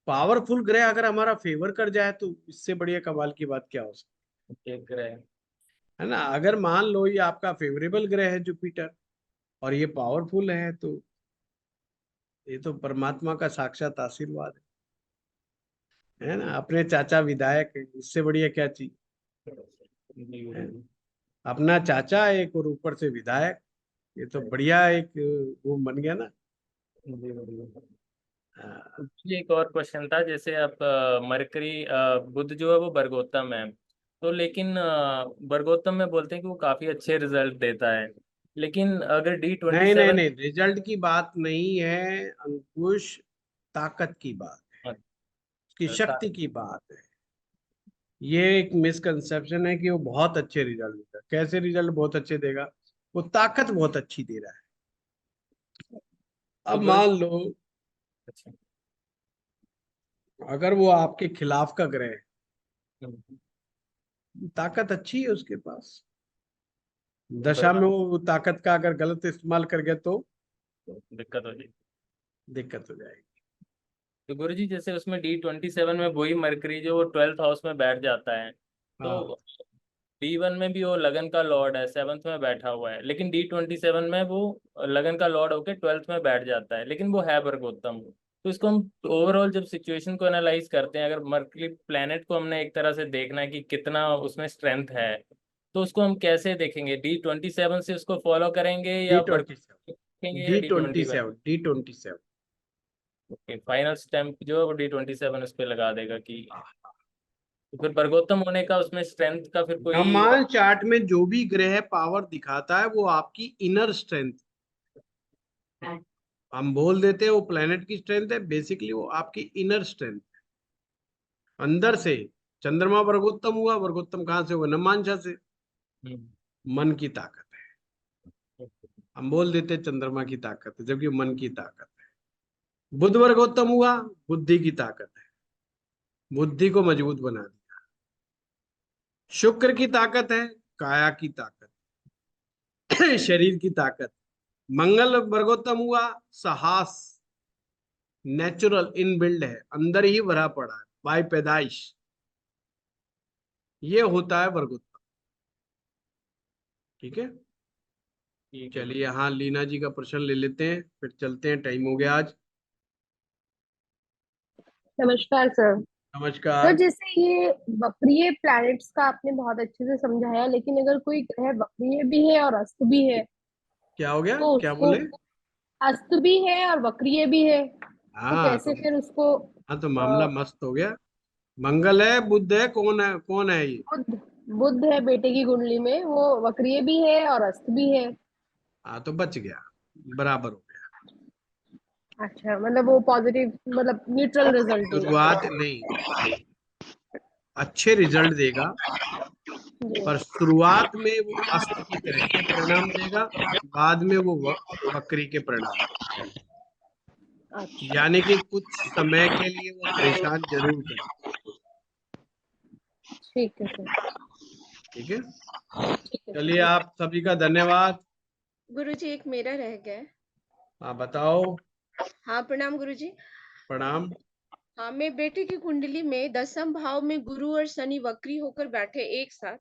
पावरफुल ग्रह अगर हमारा फेवर कर जाए तो इससे बढ़िया कमाल की बात क्या हो सकती एक ग्रह है ना। अगर मान लो ये आपका फेवरेबल ग्रह है जुपिटर, और ये पावरफुल है, तो ये तो परमात्मा का साक्षात आशीर्वाद है ना। अपने चाचा विधायक है, इससे बढ़िया क्या चीज है। अपना चाचा एक और ऊपर से विधायक, ये तो बढ़िया एक वो बन गया ना। हाँ। जी, एक और क्वेश्चन था, जैसे आप मरकरी बुध जो है वो वर्गोत्तम है, तो लेकिन वर्गोत्तम में बोलते हैं कि वो काफी अच्छे रिजल्ट देता है, लेकिन अगर डी ट्वेंटी नहीं नहीं सेवन नहीं, रिजल्ट की बात नहीं है अंकुश, ताकत की बात, उसकी शक्ति की बात है। ये एक मिसकंसेप्शन है कि वो बहुत अच्छे रिजल्ट देगा। कैसे रिजल्ट बहुत अच्छे देगा? वो ताकत बहुत अच्छी दे रहा है। तो अब गुरु मान लो अच्छा, अगर वो आपके खिलाफ का ग्रह है, हम्म, ताकत अच्छी है उसके पास, तो दशा में वो ताकत का अगर गलत इस्तेमाल कर गया तो दिक्कत हो जाएगी। दिक्कत हो जाएगी। तो गुरुजी, जैसे उसमें D27 में वही मरकरी जो वो 12th हाउस में बैठ जाता है, हाँ, तो D1 में भी वो लगन का लॉर्ड है, 7th में बैठा हुआ है, लेकिन D27 में वो लगन का लॉर्ड होके 12th में बैठ जाता है, लेकिन वो है वर्गोत्तम। तो इसको हम ओवरऑल जब सिचुएशन को एनालाइज करते हैं, अगर मरकरी प्लेनेट को हमने एक तरह से देखना है कि कितना उसमें स्ट्रेंथ है, तो उसको हम कैसे देखेंगे? D27 से उसको फॉलो करेंगे डी या वर्ग ट्वेंटी सेवन देखेंगे या D twenty D21? Seven D twenty seven okay, final stamp जो है वो D27 उस पर लगा देगा कि तो फिर वर्गोत्तम होने का उसमें स्ट्रेंथ का फिर कोई ब्रह्मांड चार्ट में जो भी ग्रह पावर दिखाता है वो आपकी इनर स्ट्रेंथ, हम बोल देते हैं वो प्लेनेट की स्ट्रेंथ है, बेसिकली वो आपकी इनर स्ट्रेंथ अंदर से। चंद्रमा वर्गोत्तम हुआ, वर्गोत्तम कहाँ से हुआ? नमांशा से। मन की ताकत है, हम बोल देते हैं चंद्रमा की ताकत है, जबकि मन की ताकत है। बुध वर्गोत्तम हुआ, बुद्धि की ताकत है, बुद्धि को मजबूत बना दिया। शुक्र की ताकत है, काया की ताकत शरीर की ताकत। मंगल वर्गोत्तम हुआ, साहस नेचुरल इनबिल्ड है, अंदर ही भरा पड़ा है बाय पैदाइश। ये होता है वर्गोत्तम। ठीक है, चलिए हाँ, लीना जी का प्रश्न ले लेते हैं, फिर चलते हैं, टाइम हो गया आज। नमस्कार सर। सर नमस्कार। जैसे ये वक्रीय प्लैनेट्स का आपने बहुत अच्छे से समझाया, लेकिन अगर कोई ग्रह वक्रीय भी है और अस्त भी है क्या हो गया, तो क्या उसको बोले? अस्त भी है और वक्रीय भी है, तो हाँ कैसे फिर उसको हाँ, तो मामला मस्त हो गया। मंगल है, बुध है, कौन है ये? बुध बुध है बेटे की कुंडली में, वो वक्रीय भी है और अस्त भी है। हाँ, तो बच गया, बराबर हो गया। अच्छा, मतलब वो पॉजिटिव, मतलब न्यूट्रल रिजल्ट देगा। शुरुआत नहीं, अच्छे रिजल्ट देगा, जी। पर शुरुआत में वो अस्त की तरह के परिणाम देगा, बाद में वो वक्री के परिणाम देगा। अच्छा, यानी कि कुछ समय के लिए वो परेशान जरूर करेगा। ठीक है सर। ठीक है, ठीक है चलिए, सर। आप सभी का धन्यवाद। गुरुजी एक मेरा रह गया है। हाँ, बताओ। हाँ, प्रणाम गुरुजी। प्रणाम। हाँ, मैं बेटे की कुंडली में 10वें भाव में गुरु और शनि वक्री होकर बैठे एक साथ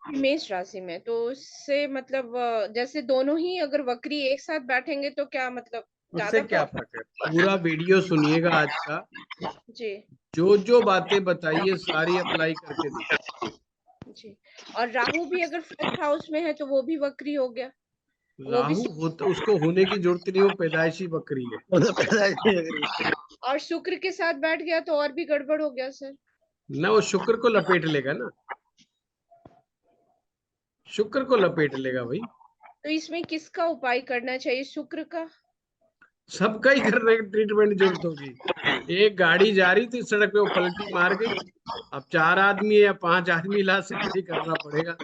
मेष राशि में, तो उससे मतलब जैसे दोनों ही अगर वक्री एक साथ बैठेंगे तो क्या मतलब उससे ज्यादा क्या फर्क है? पूरा वीडियो सुनिएगा आज का, जी जो जो बातें बताइए सारी अप्लाई करके देखिए। जी। और राहु भी अगर 4th हाउस में है तो वो भी वक्री हो गया, वो भी राहु होता, उसको होने की जरूरत नहीं, वो पैदाइशी बकरी है। और शुक्र के साथ बैठ गया तो और भी गड़बड़ हो गया सर। ना, वो शुक्र को लपेट लेगा ना, शुक्र को लपेट लेगा भाई। तो इसमें किसका उपाय करना चाहिए, शुक्र का? सबका ही करने की ट्रीटमेंट जरूरत होगी। एक गाड़ी जा रही थी सड़क पे, वो पलटी मार गई, अब 4 आदमी या 5 आदमी इलाज से सही करना पड़ेगा।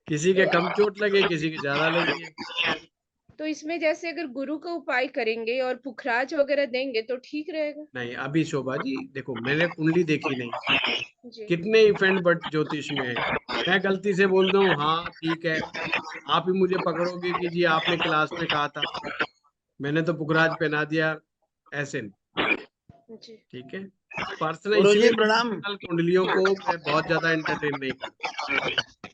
किसी के कम चोट लगे, किसी के ज्यादा लगी है। तो इसमें जैसे अगर गुरु का उपाय करेंगे और पुखराज वगैरह देंगे तो ठीक रहेगा? नहीं, अभी शोभा जी देखो, मैंने कुंडली देखी नहीं, जी कितने इवेंट बट ज्योतिष में है, मैं गलती से बोल दूं हाँ ठीक है, आप ही मुझे पकड़ोगे कि जी आपने क्लास में कहा था, मैंने तो पुखराज पहना दिया, ऐसे नहीं। जी। ठीक है, पर्सनल गुरु जी इसलिए मैं प्रणाम। पर्सनल कुंडलियों को मैं बहुत ज्यादा एंटरटेन नहीं करता।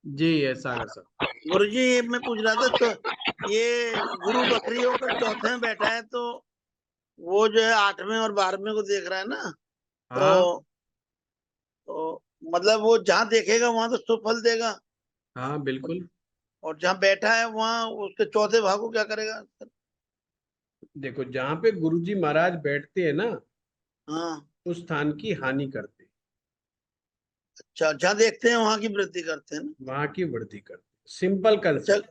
जी, ऐसा कर सकता। गुरु जी मैं पूछ रहा था, तो ये गुरु बकरी होकर चौथे में बैठा है, तो वो जो है 8वें और 12वें को देख रहा है ना, हाँ तो मतलब वो जहाँ देखेगा वहां तो शुभ फल देगा, हाँ, बिल्कुल। और जहाँ बैठा है वहां उसके चौथे भाव को क्या करेगा? देखो, जहाँ पे गुरुजी महाराज बैठते हैं ना, हाँ, उस स्थान की हानि करते हैं, अच्छा, जहाँ देखते हैं वहां की वृद्धि करते हैं ना। वहां की वृद्धि करते हैं, सिंपल अच्छा, कंसेप्ट।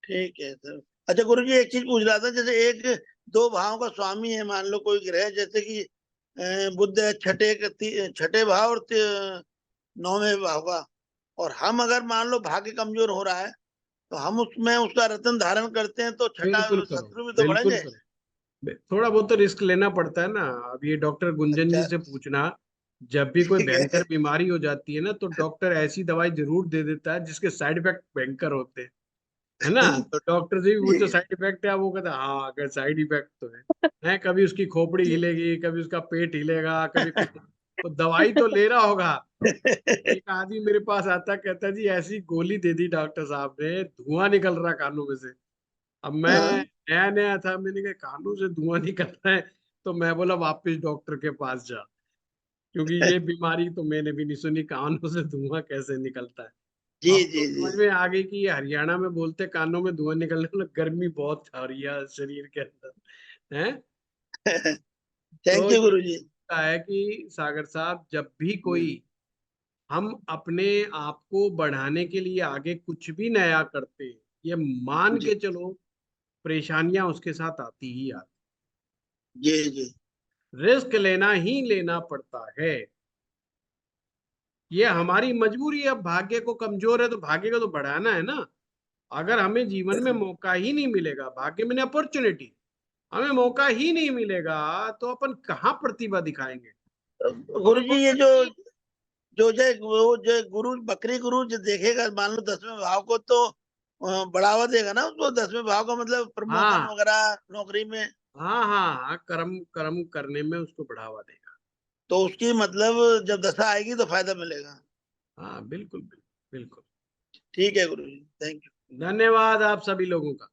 ठीक है सर। अच्छा गुरु जी, एक चीज पूछ रहा था, जैसे एक दो भाव का स्वामी है, मान लो कोई ग्रह, जैसे कि बुध है छठे भाव और 9वें भाव का, और हम अगर मान लो भाग्य कमजोर हो रहा है, तो हम उसमें उसका रत्न धारण करते हैं, तो छठा बिल्कुल करो, शत्रु भी तो बिल्कुल बढ़ेंगे। करो। थोड़ा बहुत तो रिस्क लेना पड़ता है ना। अब ये डॉक्टर गुंजन जी अच्छा, से पूछना, जब भी कोई ठीक है। भयंकर बीमारी हो जाती है ना, तो डॉक्टर ऐसी दवाई जरूर दे देता है जिसके साइड इफेक्ट भयंकर होते हैं, है ना। तो डॉक्टर से भी पूछो ठीक साइड इफेक्ट है, वो कहता है हाँ, अगर साइड इफेक्ट तो है, कभी उसकी खोपड़ी हिलेगी, कभी उसका पेट हिलेगा, कभी कुछ, तो दवाई तो ले रहा होगा। है। एक आदमी मेरे पास आता, कहता जी ऐसी गोली दे दी डॉक्टर साहब ने, धुआं निकल रहा कानों में से। अब मैं हाँ, नया नया था, मैंने कहा कानों से धुआं निकल रहा है, तो मैं बोला वापस डॉक्टर के पास जा, क्योंकि ये बीमारी तो मैंने भी नहीं सुनी, कानों से धुआं कैसे निकलता है। जी अब तो जी जी। समझ में आ गई कि ये हरियाणा में बोलते कानों में धुआं निकलने, मतलब गर्मी बहुत आ रही है शरीर के अंदर, है। तो थैंक यू ये गुरु जी। होता है कि सागर साहब, जब भी कोई हम अपने आप को बढ़ाने के लिए आगे कुछ भी नया करते हैं, ये मान जी के चलो परेशानियां उसके साथ आती ही आती, जी जी। रिस्क लेना ही लेना पड़ता है, ये हमारी मजबूरी है। अब भाग्य को कमजोर है तो भाग्य को तो बढ़ाना है ना। अगर हमें जीवन में मौका ही नहीं मिलेगा, भाग्य में अपॉर्चुनिटी, हमें मौका ही नहीं मिलेगा, तो अपन कहाँ प्रतिभा दिखाएंगे। गुरु हमें जी, ये मौका जो नहीं। जो जो वो जो गुरु बकरी गुरु जो देखेगा, मान लो 10वें भाव को, तो बढ़ावा देगा ना उसको, 10वें भाव का मतलब प्रमोशन हाँ वगैरह नौकरी में, हाँ हाँ हाँ, कर्म कर्म करने में उसको बढ़ावा देगा। तो उसकी मतलब जब दशा आएगी तो फायदा मिलेगा। हाँ, बिल्कुल बिल्कुल बिल्कुल। ठीक है गुरु जी, थैंक यू। धन्यवाद आप सभी लोगों का।